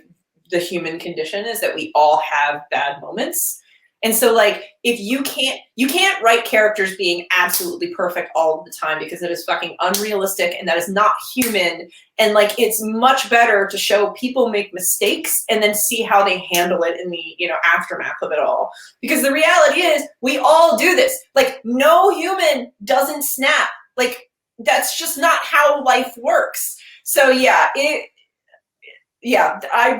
the human condition is that we all have bad moments. And so like, if you can't write characters being absolutely perfect all of the time, because it is fucking unrealistic and that is not human. And like, it's much better to show people make mistakes and then see how they handle it in the, you know, aftermath of it all. Because the reality is we all do this. Like no human doesn't snap. Like that's just not how life works. So yeah, I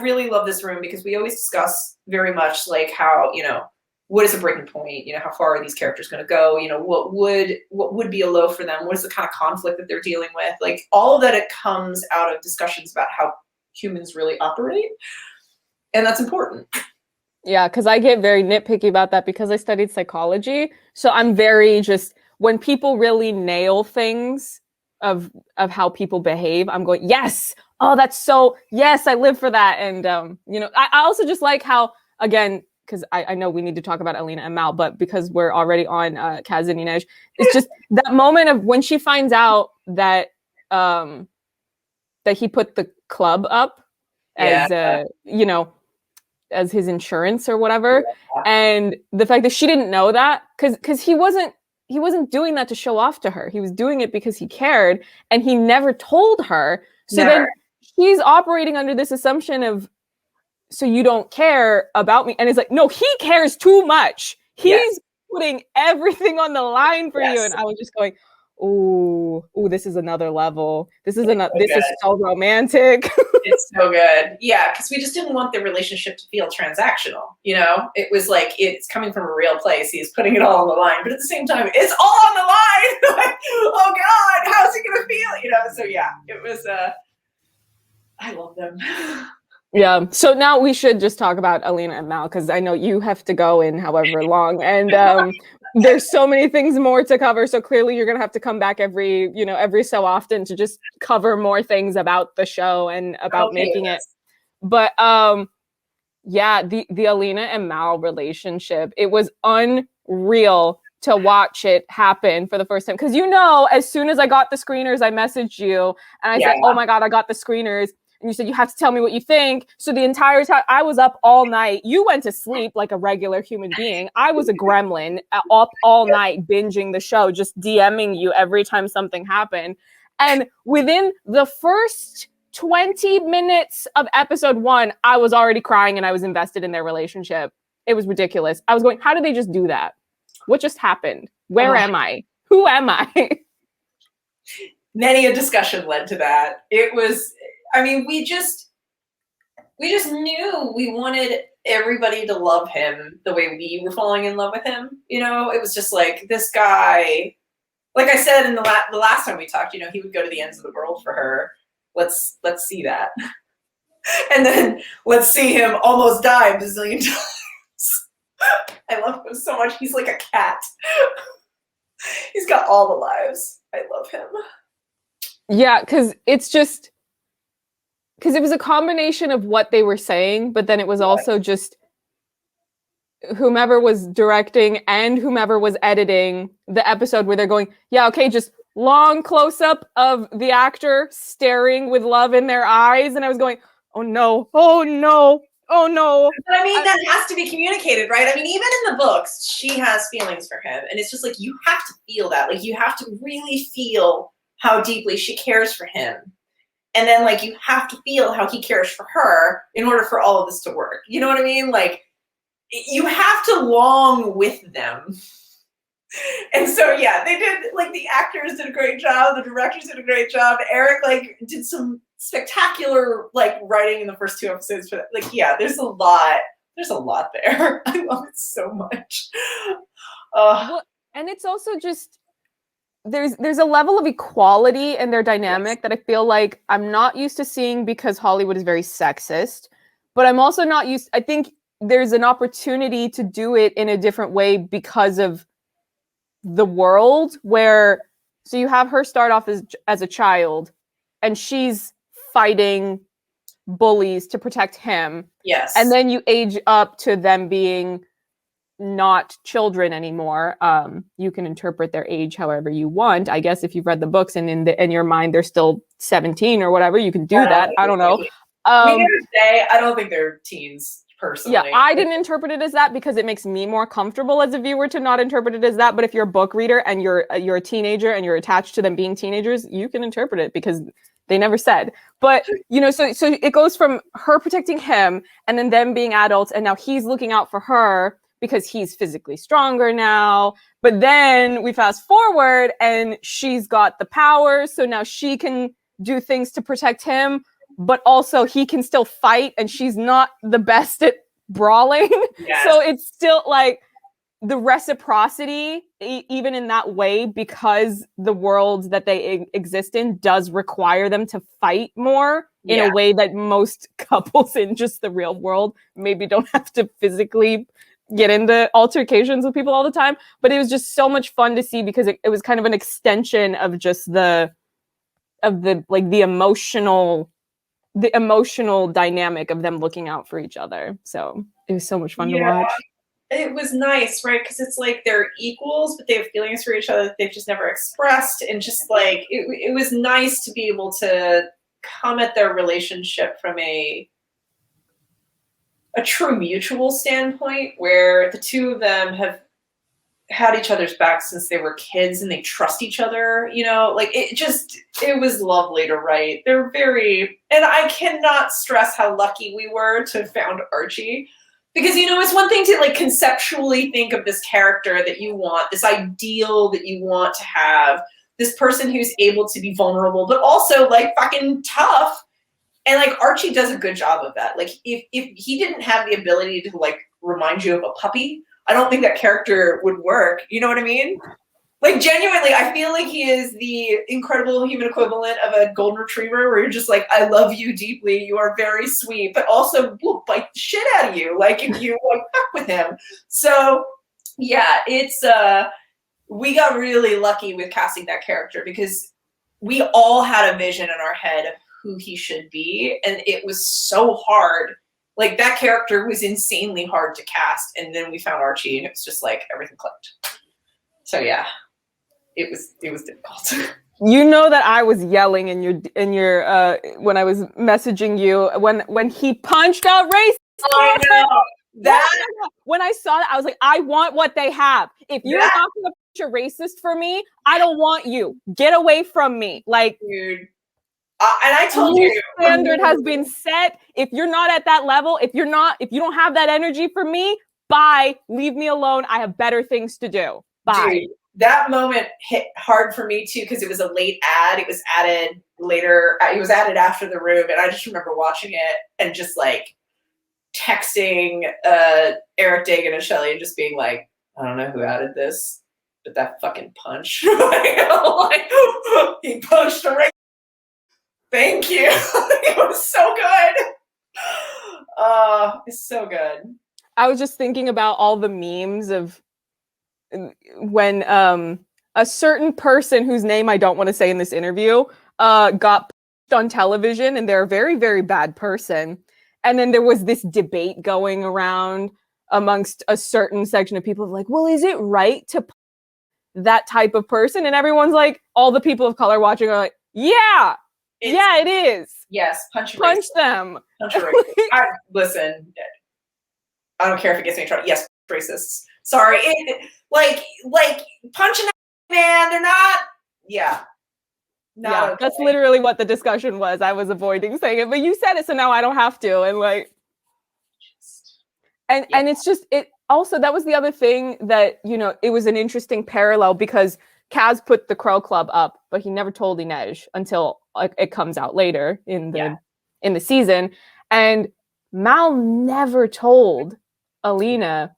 really love this room because we always discuss very much like how, you know, what is a breaking point? You know, how far are these characters going to go? You know, what would be a low for them? What is the kind of conflict that they're dealing with? Like all of that, it comes out of discussions about how humans really operate. And that's important.
Yeah, because I get very nitpicky about that because I studied psychology. So I'm very just, when people really nail things of how people behave, I'm going, yes, oh, that's so, yes, I live for that. And, you know, I also just like how, again, because I know we need to talk about Alina and Mal, but because we're already on Kaz and Inej, it's just that moment of when she finds out that that he put the club up as you know, as his insurance or whatever, and the fact that she didn't know that because he wasn't doing that to show off to her. He was doing it because he cared, and he never told her. So then she's operating under this assumption of, so you don't care about me. And it's like, no, he cares too much. He's putting everything on the line for you. And I was just going, ooh, this is another level. This is is so romantic.
It's so good. Yeah, because we just didn't want the relationship to feel transactional. You know, it was like, it's coming from a real place. He's putting it all on the line. But at the same time, it's all on the line. Like, oh God, how's he going to feel? You know, so yeah, it was, I love them.
Yeah. So now we should just talk about Alina and Mal, because I know you have to go in however long, and there's so many things more to cover. So clearly you're going to have to come back every so often to just cover more things about the show and about making it. But yeah, the Alina and Mal relationship, it was unreal to watch it happen for the first time. Because, you know, as soon as I got the screeners, I messaged you and I said, oh my God, I got the screeners. And you said, you have to tell me what you think. So the entire time I was up all night. You went to sleep like a regular human being. I was a gremlin up all night binging the show, just DMing you every time something happened. And within the first 20 minutes of episode 1, I was already crying and I was invested in their relationship. It was ridiculous. I was going, how did they just do that? What just happened? Where am I? Who am I?
Many a discussion led to that. It was, I mean, we just knew we wanted everybody to love him the way we were falling in love with him. You know, it was just like, this guy, like I said in the last time we talked, you know, he would go to the ends of the world for her. Let's see that. And then let's see him almost die a bazillion times. I love him so much. He's like a cat. He's got all the lives. I love him.
Yeah, because it was a combination of what they were saying, but then it was also just whomever was directing and whomever was editing the episode where they're going, yeah, okay, just long close-up of the actor staring with love in their eyes. And I was going, oh no, oh no, oh no.
But I mean, that has to be communicated, right? I mean, even in the books, she has feelings for him. And it's just like, you have to feel that. Like, you have to really feel how deeply she cares for him. And then, like, you have to feel how he cares for her in order for all of this to work. You know what I mean? Like, you have to long with them. And so, yeah, they did, like, the actors did a great job. The directors did a great job. Eric, like, did some spectacular, like, writing in the first 2 episodes. For that. Like, yeah, there's a lot there. I love it so much.
Well, and it's also just, there's a level of equality in their dynamic that I feel like I'm not used to seeing because Hollywood is very sexist, but I'm also not used, I think there's an opportunity to do it in a different way because of the world where, so you have her start off as a child and she's fighting bullies to protect him.
Yes.
And then you age up to them being not children anymore. You can interpret their age however you want. I guess if you've read the books and in your mind they're still 17 or whatever, you can do that. I don't know.
I don't think they're teens. Personally.
Yeah, I didn't interpret it as that because it makes me more comfortable as a viewer to not interpret it as that. But if you're a book reader and you're a teenager and you're attached to them being teenagers, you can interpret it because they never said. But, you know, so it goes from her protecting him and then them being adults and now he's looking out for her because he's physically stronger now. But then we fast forward and she's got the power. So now she can do things to protect him. But also he can still fight and she's not the best at brawling. Yes. So it's still like the reciprocity, even in that way, because the world that they exist in does require them to fight more in a way that most couples in just the real world maybe don't have to physically get into altercations with people all the time. But it was just so much fun to see because it was kind of an extension of just the emotional dynamic of them looking out for each other. So it was so much fun to watch.
It was nice, right? Because it's like they're equals, but they have feelings for each other that they've just never expressed. And just like, it was nice to be able to come at their relationship from a true mutual standpoint where the two of them have had each other's back since they were kids and they trust each other, you know, like it was lovely to write. They're very, and I cannot stress how lucky we were to have found Archie because, you know, it's one thing to like conceptually think of this character that you want, this ideal that you want to have, this person who's able to be vulnerable, but also like fucking tough. And like Archie does a good job of that. Like if he didn't have the ability to like remind you of a puppy, I don't think that character would work. You know what I mean? Like genuinely, I feel like he is the incredible human equivalent of a golden retriever where you're just like, I love you deeply. You are very sweet, but also will bite the shit out of you. Like if you like fuck with him. So yeah, it's, we got really lucky with casting that character because we all had a vision in our head of who he should be. And it was so hard. Like that character was insanely hard to cast. And then we found Archie and it was just like everything clicked. So yeah, it was difficult.
You know that I was yelling in your when I was messaging you when he punched out Race.
I know. That
when I saw that, I was like, I want what they have. If you're not gonna punch a racist for me, I don't want you. Get away from me. Like,
dude. And I told you,
standard has been set. If you're not at that level, if you don't have that energy for me, bye. Leave me alone. I have better things to do. Bye.
Dude, that moment hit hard for me too because it was a late ad. It was added later. It was added after The Room, and I just remember watching it and just like texting Eric Dagan and Shelley and just being like, I don't know who added this, but that fucking punch. Like, he punched a ring. Thank you. It was so good. It's so good.
I was just thinking about all the memes of when a certain person whose name I don't want to say in this interview got on television, and they're a very, very bad person. And then there was this debate going around amongst a certain section of people like, well, is it right to that type of person? And everyone's like, all the people of color watching are like, yeah, it is.
Yes, punch
them.
Punch listen, I don't care if it gets me in trouble. Yes, racists. Sorry. Like punching man, they're not. Yeah.
Yeah, okay. That's literally what the discussion was. I was avoiding saying it, but you said it, so now I don't have to. And like, and it's just, it also, that was the other thing that, you know, it was an interesting parallel because Kaz put the Crow Club up, but he never told Inej until it comes out later in the season. And Mal never told Alina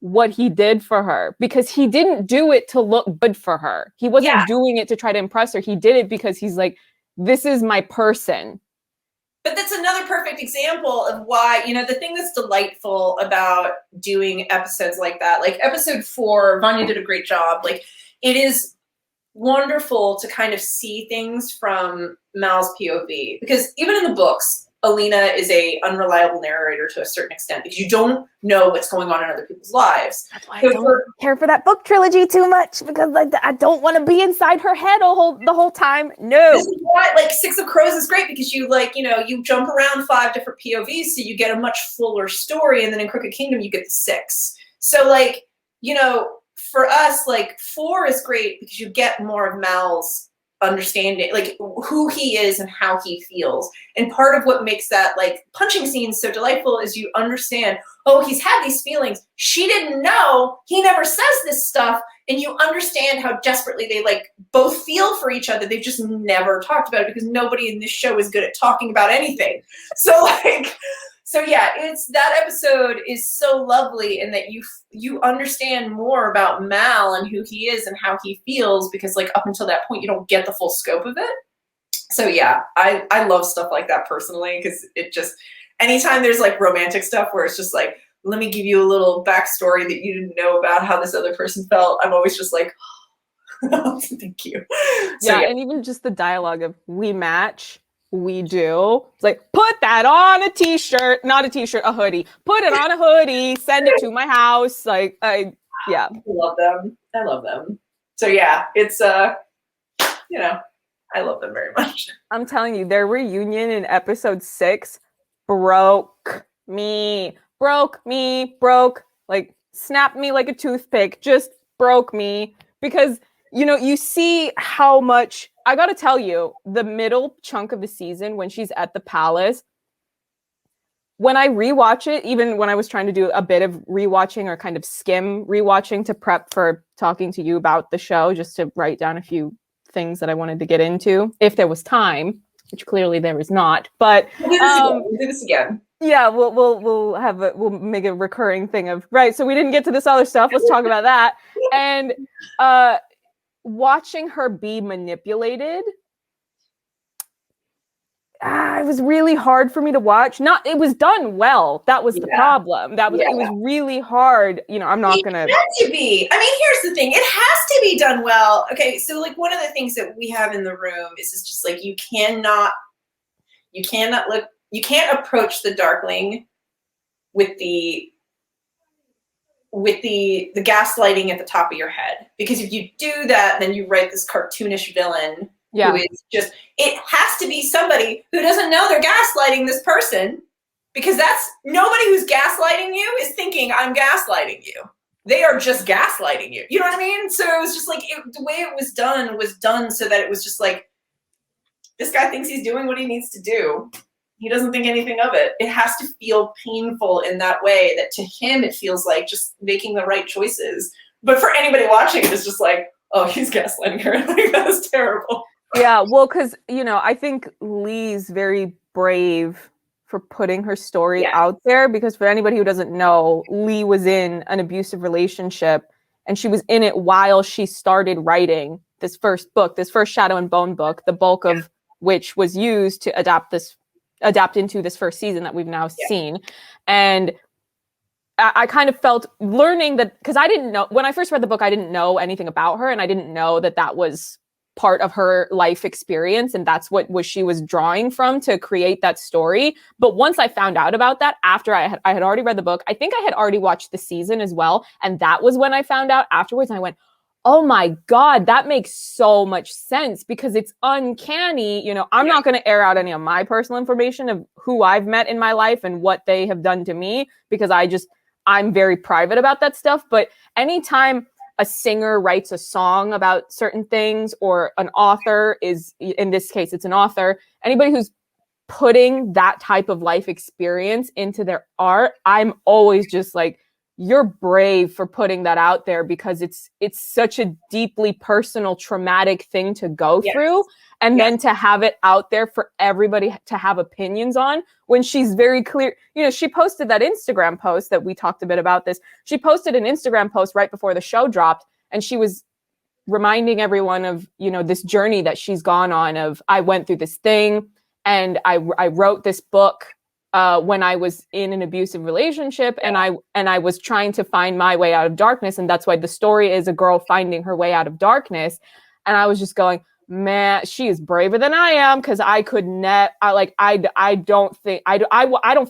what he did for her because he didn't do it to look good for her. He wasn't doing it to try to impress her. He did it because he's like, this is my person.
But that's another perfect example of why, you know, the thing that's delightful about doing episodes like that, like episode 4, Vanya did a great job. Like, it is wonderful to kind of see things from Mal's POV because even in the books, Alina is a unreliable narrator to a certain extent because you don't know what's going on in other people's lives.
That's why I don't care for that book trilogy too much because like I don't want to be inside her head the whole time. No.
This is why like Six of Crows is great because you like, you know, you jump around 5 different POVs so you get a much fuller story, and then in Crooked Kingdom you get the 6. So like, you know, for us, like 4 is great because you get more of Mal's understanding, like who he is and how he feels. And part of what makes that like punching scene so delightful is you understand, oh, he's had these feelings. She didn't know. He never says this stuff. And you understand how desperately they like both feel for each other. They've just never talked about it because nobody in this show is good at talking about anything. So like, so yeah, it's that episode is so lovely in that you understand more about Mal and who he is and how he feels because like up until that point you don't get the full scope of it. So yeah, I love stuff like that personally because it just anytime there's like romantic stuff where it's just like, let me give you a little backstory that you didn't know about how this other person felt, I'm always just like, oh, thank you. So,
yeah, and even just the dialogue of we match. We do. It's like, put that on a t-shirt, not a t-shirt, a hoodie. Put it on a hoodie, send it to my house. Like, I
love them. I love them. So yeah, it's, you know, I love them very much.
I'm telling you, their reunion in episode 6 broke me, like snapped me like a toothpick, just broke me because, you know, you see how much, I gotta tell you, the middle chunk of the season when she's at the palace, when I rewatch it, even when I was trying to do a bit of rewatching or kind of skim rewatching to prep for talking to you about the show, just to write down a few things that I wanted to get into, if there was time, which clearly there is not. But
we'll do this again.
Yeah, we'll make a recurring thing of right. So we didn't get to this other stuff. Let's talk about that. And watching her be manipulated, it was really hard for me to watch. It was done well. That was the problem. It was really hard. You know, I'm not gonna.
It has to be. I mean, here's the thing. It has to be done well. Okay, so like one of the things that we have in the room is just like you can't approach the Darkling with the gaslighting at the top of your head, because if you do that, then you write this cartoonish villain who is just, it has to be somebody who doesn't know they're gaslighting this person, because that's nobody who's gaslighting you is thinking I'm gaslighting you. They are just gaslighting you. You know what I mean? So it was just like the way it was done so that it was just like, this guy thinks he's doing what he needs to do. He doesn't think anything of it. It has to feel painful in that way that to him it feels like just making the right choices. But for anybody watching, it's just like, oh, he's gaslighting her. Like, that was terrible.
Yeah, well, because, you know, I think Lee's very brave for putting her story out there, because for anybody who doesn't know, Lee was in an abusive relationship, and she was in it while she started writing this first book, this first Shadow and Bone book, the bulk of which was used to adapt into this first season that we've now seen. And I kind of felt learning that, because I didn't know, when I first read the book, I didn't know anything about her, and I didn't know that that was part of her life experience, and that's what she was drawing from to create that story. But once I found out about that, after I had already read the book, I think I had already watched the season as well, and that was when I found out afterwards, and I went, oh my God, that makes so much sense, because it's uncanny. You know, I'm not going to air out any of my personal information of who I've met in my life and what they have done to me, because I'm very private about that stuff. But anytime a singer writes a song about certain things, or an author is, in this case, it's an author, anybody who's putting that type of life experience into their art, I'm always just like, you're brave for putting that out there, because it's such a deeply personal, traumatic thing to go through. And then to have it out there for everybody to have opinions on, when she's very clear. You know, she posted that Instagram post that we talked a bit about this. She posted an Instagram post right before the show dropped, and she was reminding everyone of, you know, this journey that she's gone on of, I went through this thing, and I wrote this book when I was in an abusive relationship, and I was trying to find my way out of darkness. And that's why the story is a girl finding her way out of darkness. And I was just going, man, she is braver than I am, because I could I don't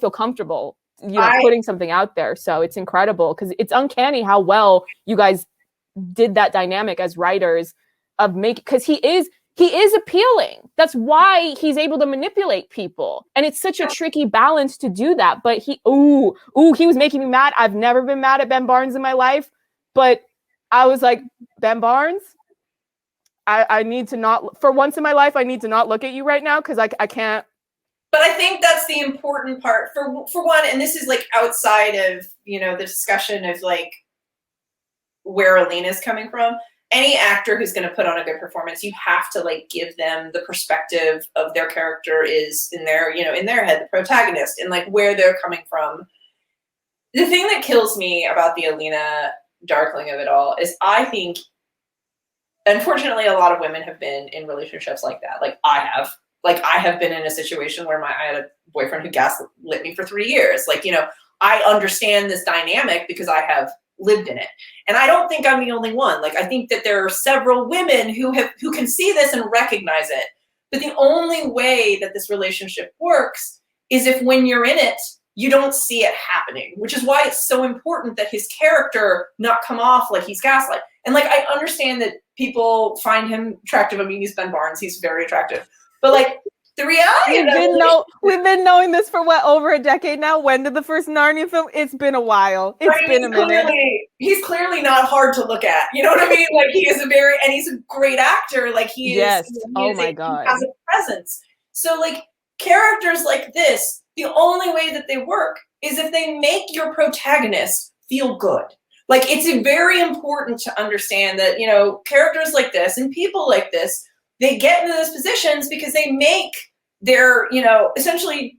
feel comfortable, you know, putting something out there. So it's incredible, because it's uncanny how well you guys did that dynamic as writers of making, because he is appealing. That's why he's able to manipulate people. And it's such a tricky balance to do that. But he was making me mad. I've never been mad at Ben Barnes in my life, but I was like, Ben Barnes, I need to not, for once in my life, I need to not look at you right now, because I can't.
But I think that's the important part for one, and this is like outside of, you know, the discussion of like where Alina's coming from. Any actor who's going to put on a good performance, you have to like give them the perspective of their character is in their, you know, in their head, the protagonist, and like where they're coming from. The thing that kills me about the Alina Darkling of it all is, I think, unfortunately, a lot of women have been in relationships like that. Like I have been in a situation where I had a boyfriend who gaslit me for 3 years. Like, you know, I understand this dynamic because I have lived in it. And I don't think I'm the only one. Like, I think that there are several women who can see this and recognize it. But the only way that this relationship works is if, when you're in it, you don't see it happening, which is why it's so important that his character not come off like he's gaslight. And like, I understand that people find him attractive. I mean, he's Ben Barnes. He's very attractive. But like, the reality
we've been knowing this for what, over a decade now? When did the first Narnia film? It's been a while. It's been a minute.
He's clearly not hard to look at. You know what I mean? Like, he is and he's a great actor. Like, he is.
Yes.
God. He has a presence. So like, characters like this, the only way that they work is if they make your protagonist feel good. Like, it's very important to understand that, you know, characters like this and people like this, they get into those positions because they make their, you know, essentially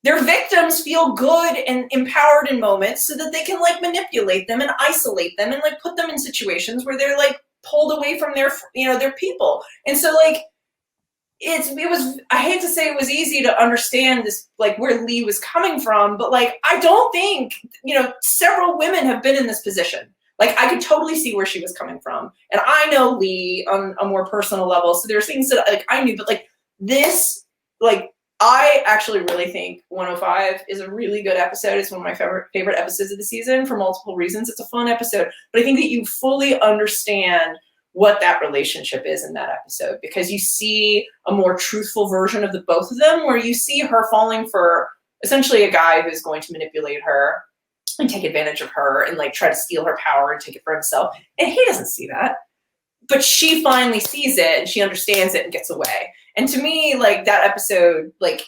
their victims feel good and empowered in moments, so that they can like manipulate them and isolate them and like put them in situations where they're like pulled away from their, you know, their people. And so like, it was, I hate to say it was easy to understand this, like where Lee was coming from, but like, I don't think, you know, several women have been in this position. Like, I could totally see where she was coming from. And I know Lee on a more personal level. So there's things that like I knew, but like this, like, I actually really think 105 is a really good episode. It's one of my favorite episodes of the season for multiple reasons. It's a fun episode, but I think that you fully understand what that relationship is in that episode, because you see a more truthful version of the both of them, where you see her falling for essentially a guy who's going to manipulate her and take advantage of her and like try to steal her power and take it for himself. And he doesn't see that, but she finally sees it and she understands it and gets away. And to me, like, that episode, like,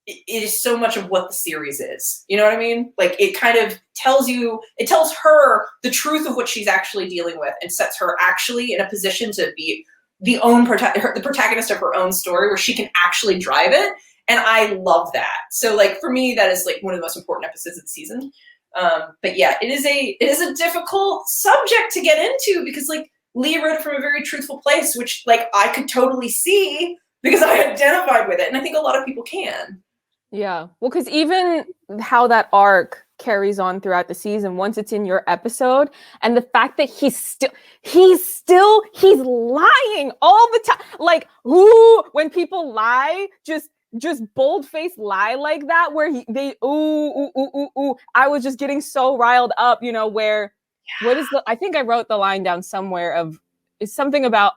it is so much of what the series is. You know what I mean? Like, it kind of tells her the truth of what she's actually dealing with and sets her actually in a position to be the protagonist of her own story, where she can actually drive it. And I love that. So, like, for me, that is like one of the most important episodes of the season. But yeah, it is a difficult subject to get into, because, like, Lee wrote it from a very truthful place, which, like, I could totally see because I identified with it. And I think a lot of people can.
Yeah. Well, because even how that arc carries on throughout the season, once it's in your episode, and the fact that he's lying all the time. Like, when people lie, just bold-faced lie like that, where I was just getting so riled up, you know, where, I think I wrote the line down somewhere of, is something about,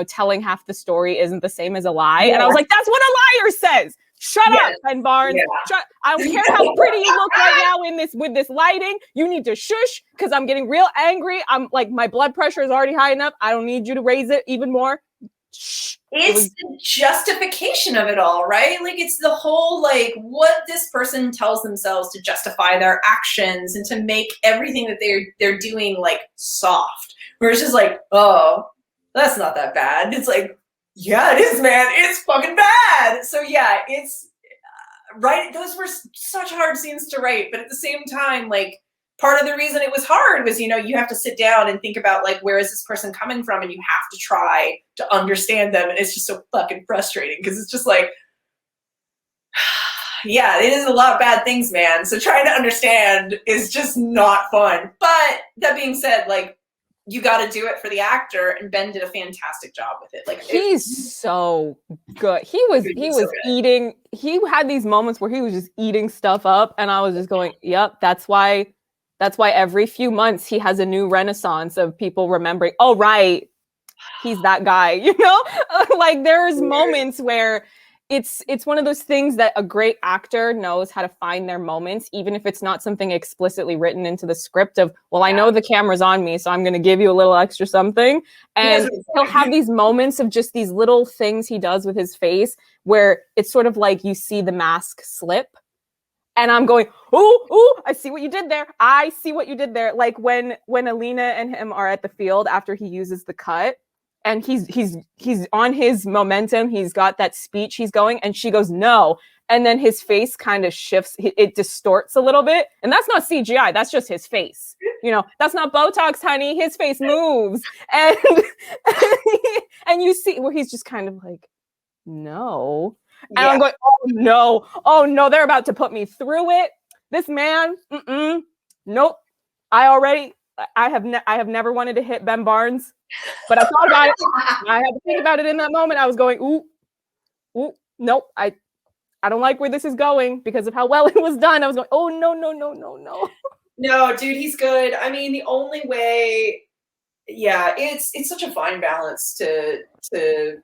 telling half the story isn't the same as a lie. Yeah. And I was like, that's what a liar says. Shut up, Ben Barnes. Yeah. I don't care how pretty you look right now with this lighting. You need to shush, because I'm getting real angry. I'm like, my blood pressure is already high enough. I don't need you to raise it even more. Shh.
It's the justification of it all, right? Like, it's the whole, like, what this person tells themselves to justify their actions and to make everything that they're doing, like, soft. Where it's just like, oh, that's not that bad. It's like, yeah, it is, man. It's fucking bad. So yeah, it's right. Those were such hard scenes to write, but at the same time, like, part of the reason it was hard was, you know, you have to sit down and think about, like, where is this person coming from, and you have to try to understand them, and it's just so fucking frustrating, because it's just like, yeah, it is a lot of bad things, man. So trying to understand is just not fun. But that being said, like, you got to do it for the actor, and Ben did a fantastic job with it. Like,
he's so good. He was eating. He had these moments where he was just eating stuff up, and I was just going, "Yep, that's why every few months he has a new renaissance of people remembering. Oh, right, he's that guy." You know, like, there's moments where it's one of those things that a great actor knows how to find their moments, even if it's not something explicitly written into the script of, well, I know the camera's on me, so I'm going to give you a little extra something. And he'll have these moments of just these little things he does with his face, where it's sort of like you see the mask slip. And I'm going, ooh, I see what you did there. I see what you did there. Like, when Alina and him are at the field after he uses the cut, and he's on his momentum. He's got that speech he's going, and she goes, no. And then his face kind of shifts. It distorts a little bit. And that's not CGI. That's just his face. You know, that's not Botox, honey. His face moves. And, and you see where he's just kind of like, no. And I'm going, oh no, they're about to put me through it. This man, nope. I have never wanted to hit Ben Barnes, but I thought about it. I had to think about it in that moment. I was going, ooh, nope. I don't like where this is going because of how well it was done. I was going, oh no.
No, dude, he's good. I mean, the only way, it's such a fine balance to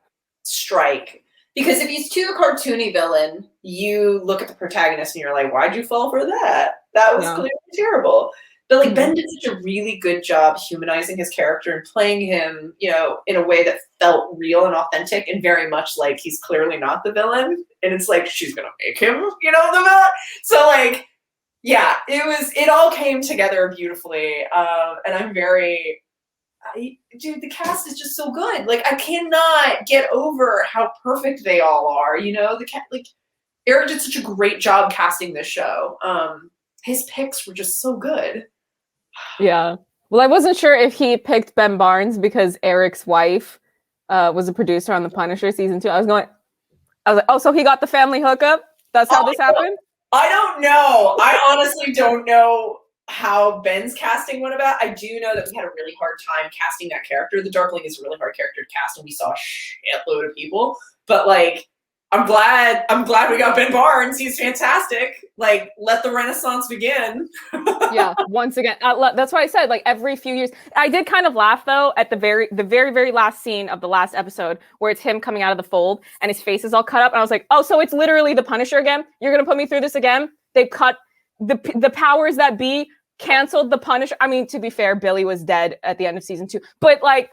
strike. Because if he's too cartoony villain, you look at the protagonist and you're like, why'd you fall for that? That was clearly terrible. But, like, Ben did such a really good job humanizing his character and playing him, you know, in a way that felt real and authentic, and very much like he's clearly not the villain. And it's like, she's going to make him, you know, the villain. So, like, yeah, it all came together beautifully. And I'm dude, the cast is just so good. Like, I cannot get over how perfect they all are. You know, Eric did such a great job casting this show. His picks were just so good.
Yeah. Well, I wasn't sure if he picked Ben Barnes because Eric's wife was a producer on The Punisher season 2. I was like, oh, so he got the family hookup? That's how this happened?
I don't know. I honestly don't know how Ben's casting went about. I do know that we had a really hard time casting that character. The Darkling is a really hard character to cast, and we saw a shitload of people. But, like, I'm glad we got Ben Barnes. He's fantastic. Like, let the Renaissance begin.
Yeah, once again, that's why I said, like, every few years. I did kind of laugh, though, at the very, very last scene of the last episode, where it's him coming out of the fold and his face is all cut up. And I was like, oh, so it's literally the Punisher again? You're gonna put me through this again? They cut the powers that be, canceled the Punisher. I mean, to be fair, Billy was dead at the end of season 2, but, like,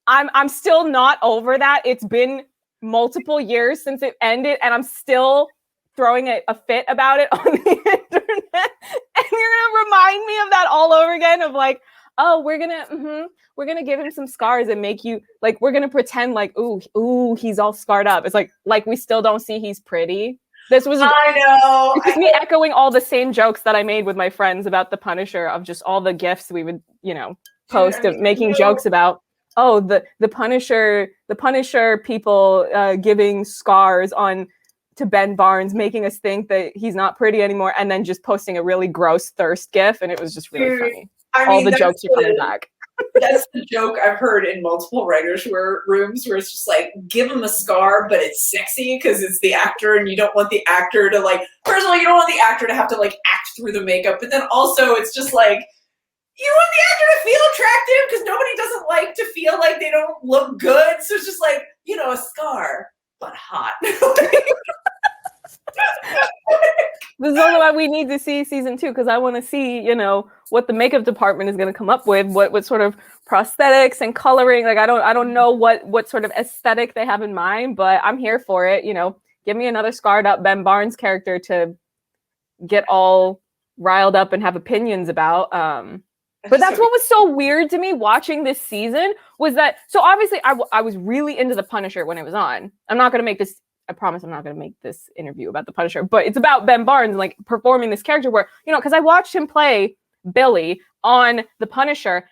I'm still not over that. It's been multiple years since it ended, and I'm still throwing a fit about it on the internet. And you're gonna remind me of that all over again, of like, oh, we're gonna give him some scars and make you like, we're gonna pretend like, ooh, he's all scarred up. It's like we still don't see he's pretty. This was
I know.
It's just me echoing all the same jokes that I made with my friends about the Punisher, of just all the gifs we would, post of making jokes about, oh, the Punisher people giving scars on to Ben Barnes, making us think that he's not pretty anymore, and then just posting a really gross thirst gif, and it was just really funny. All the jokes are coming back.
That's the joke I've heard in multiple writers' rooms, where it's just like, give him a scar, but it's sexy because it's the actor, and you don't want the actor to like. First of all, you don't want the actor to have to like act through the makeup, but then also it's just like, you want the actor to feel attractive because nobody doesn't like to feel like they don't look good. So it's just like, a scar, but hot.
This is also why we need to see season 2, because I want to see, what the makeup department is going to come up with, what sort of prosthetics and coloring. Like, I don't know what sort of aesthetic they have in mind, but I'm here for it. Give me another scarred up Ben Barnes character to get all riled up and have opinions about. But that's what was so weird to me watching this season, was that, so obviously I was really into the Punisher when it was on. I promise I'm not going to make this interview about the Punisher, but it's about Ben Barnes, like, performing this character where, because I watched him play Billy on the Punisher,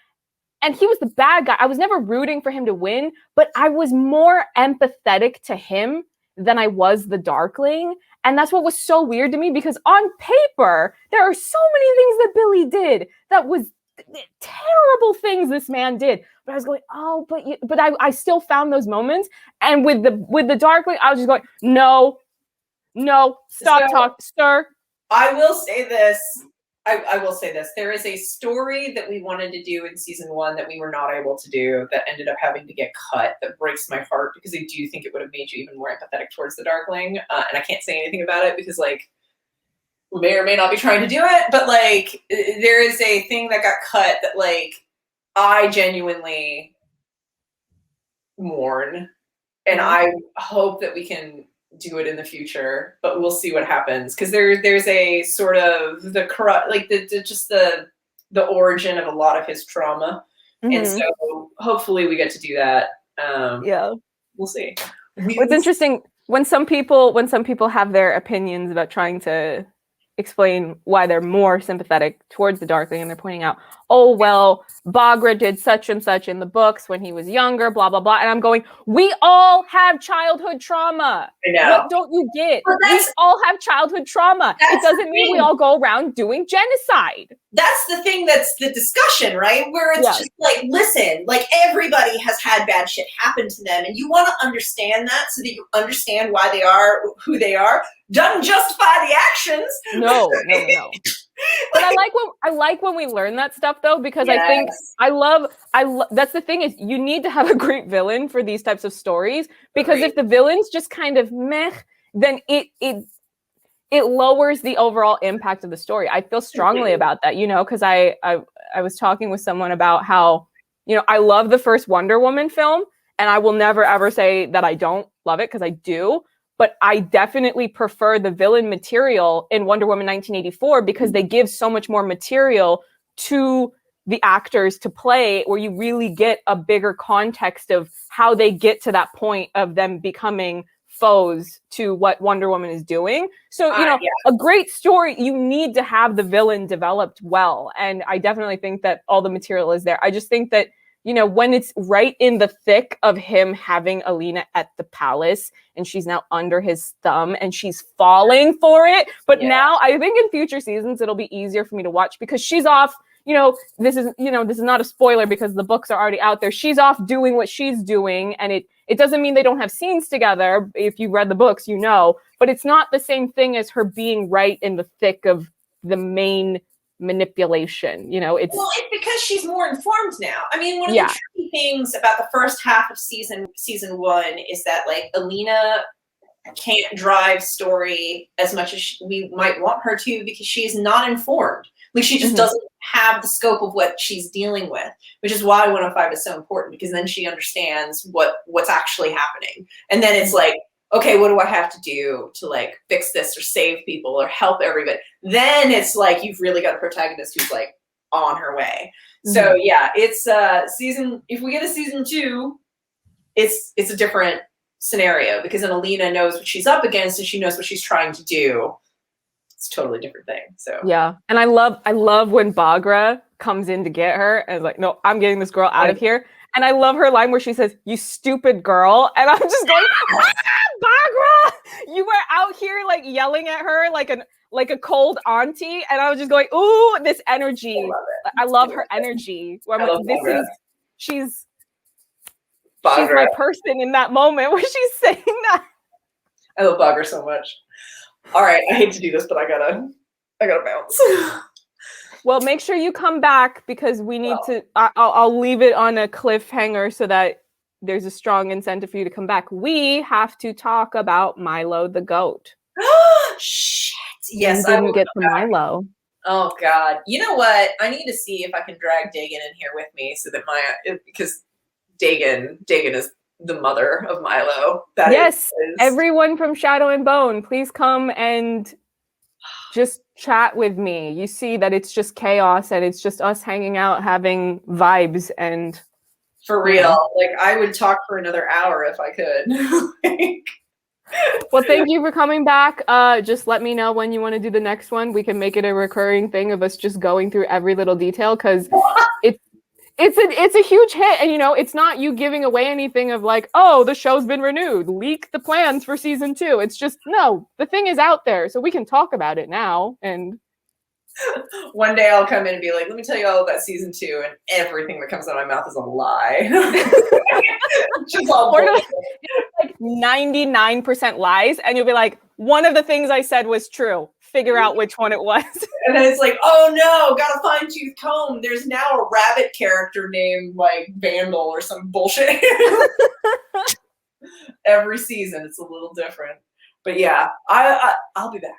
and he was the bad guy. I was never rooting for him to win, but I was more empathetic to him than I was the Darkling. And that's what was so weird to me, because on paper, there are so many things that Billy did that was terrible things this man did. But I was going, oh, but I still found those moments. And with the Darkling, I was just going, no, stop talking, sir.
I will say this. I will say this. There is a story that we wanted to do in season 1 that we were not able to do, that ended up having to get cut, that breaks my heart, because I do think it would have made you even more empathetic towards the Darkling. And I can't say anything about it because, like, we may or may not be trying to do it, but, like, there is a thing that got cut that, like, I genuinely mourn, and I hope that we can do it in the future, but we'll see what happens, because there's a sort of the corrupt, like, the origin of a lot of his trauma, and so hopefully we get to do that. We'll see.
What's interesting, when some people have their opinions about trying to explain why they're more sympathetic towards the Darkling, and they're pointing out, oh, well, Bagra did such and such in the books when he was younger, blah, blah, blah. And I'm going, we all have childhood trauma.
I know.
What don't you get? We all have childhood trauma. It doesn't mean we all go around doing genocide.
That's the thing, that's the discussion, right? Where it's just like, listen, like, everybody has had bad shit happen to them, and you want to understand that so that you understand why they are who they are. Doesn't justify the actions.
No. But I like when we learn that stuff, though, because I think I love that's the thing, is you need to have a great villain for these types of stories, because if the villain's just kind of meh, then it lowers the overall impact of the story. I feel strongly about that, because I was talking with someone about how, I love the first Wonder Woman film, and I will never ever say that I don't love it, because I do. But I definitely prefer the villain material in Wonder Woman 1984, because they give so much more material to the actors to play, where you really get a bigger context of how they get to that point of them becoming foes to what Wonder Woman is doing. So, a great story, you need to have the villain developed well. And I definitely think that all the material is there. I just think that, when it's right in the thick of him having Alina at the palace, and she's now under his thumb and she's falling for it. But now I think in future seasons, it'll be easier for me to watch, because she's off, this is not a spoiler because the books are already out there. She's off doing what she's doing. And it doesn't mean they don't have scenes together. If you read the books, but it's not the same thing as her being right in the thick of the main manipulation. It's
because she's more informed now. I mean, one of the tricky things about the first half of season 1 is that, like, Alina can't drive story as much as we might want her to, because she is not informed. Like she just doesn't have the scope of what she's dealing with, which is why 105 is so important, because then she understands what's actually happening. And then it's like, okay, what do I have to do to like fix this or save people or help everybody? Then it's like you've really got a protagonist who's like on her way. So yeah, it's if we get a season 2, it's a different scenario, because then Alina knows what she's up against and she knows what she's trying to do. It's a totally different thing. So
yeah, and I love when Bagra comes in to get her and is like, no, I'm getting this girl out of here. And I love her line where she says, "You stupid girl," and I'm just going, Bagra, you were out here like yelling at her like a cold auntie, and I was just going, ooh, this energy. I love her energy. Where I'm like, she's my person in that moment where she's saying that.
I love Bagra so much. All right, I hate to do this, but I gotta bounce.
Well, make sure you come back, because we need to. I'll leave it on a cliffhanger so that there's a strong incentive for you to come back. We have to talk about Milo the goat.
Shit! Yes,
I didn't get to Milo.
Oh God! You know what? I need to see if I can drag Dagan in here with me, so that because Dagan is the mother of Milo.
Yes, everyone from Shadow and Bone, please come and just chat with me. You see that it's just chaos and it's just us hanging out, having vibes, and
for real. Like I would talk for another hour if I could.
Well, thank you for coming back. Just let me know when you want to do the next one. We can make it a recurring thing of us just going through every little detail, because it's a huge hit, and it's not you giving away anything of like, oh, the show's been renewed, leak the plans for season 2. It's just, no, the thing is out there, so we can talk about it now. And
one day I'll come in and be like, let me tell you all about season 2, and everything that comes out of my mouth is a lie. Just all
like 99% lies, and you'll be like, one of the things I said was true. Figure out which one it was.
And then it's like, oh no, got a fine-tooth comb. There's now a rabbit character named like Vandal or some bullshit. Every season it's a little different. But yeah, I'll be back.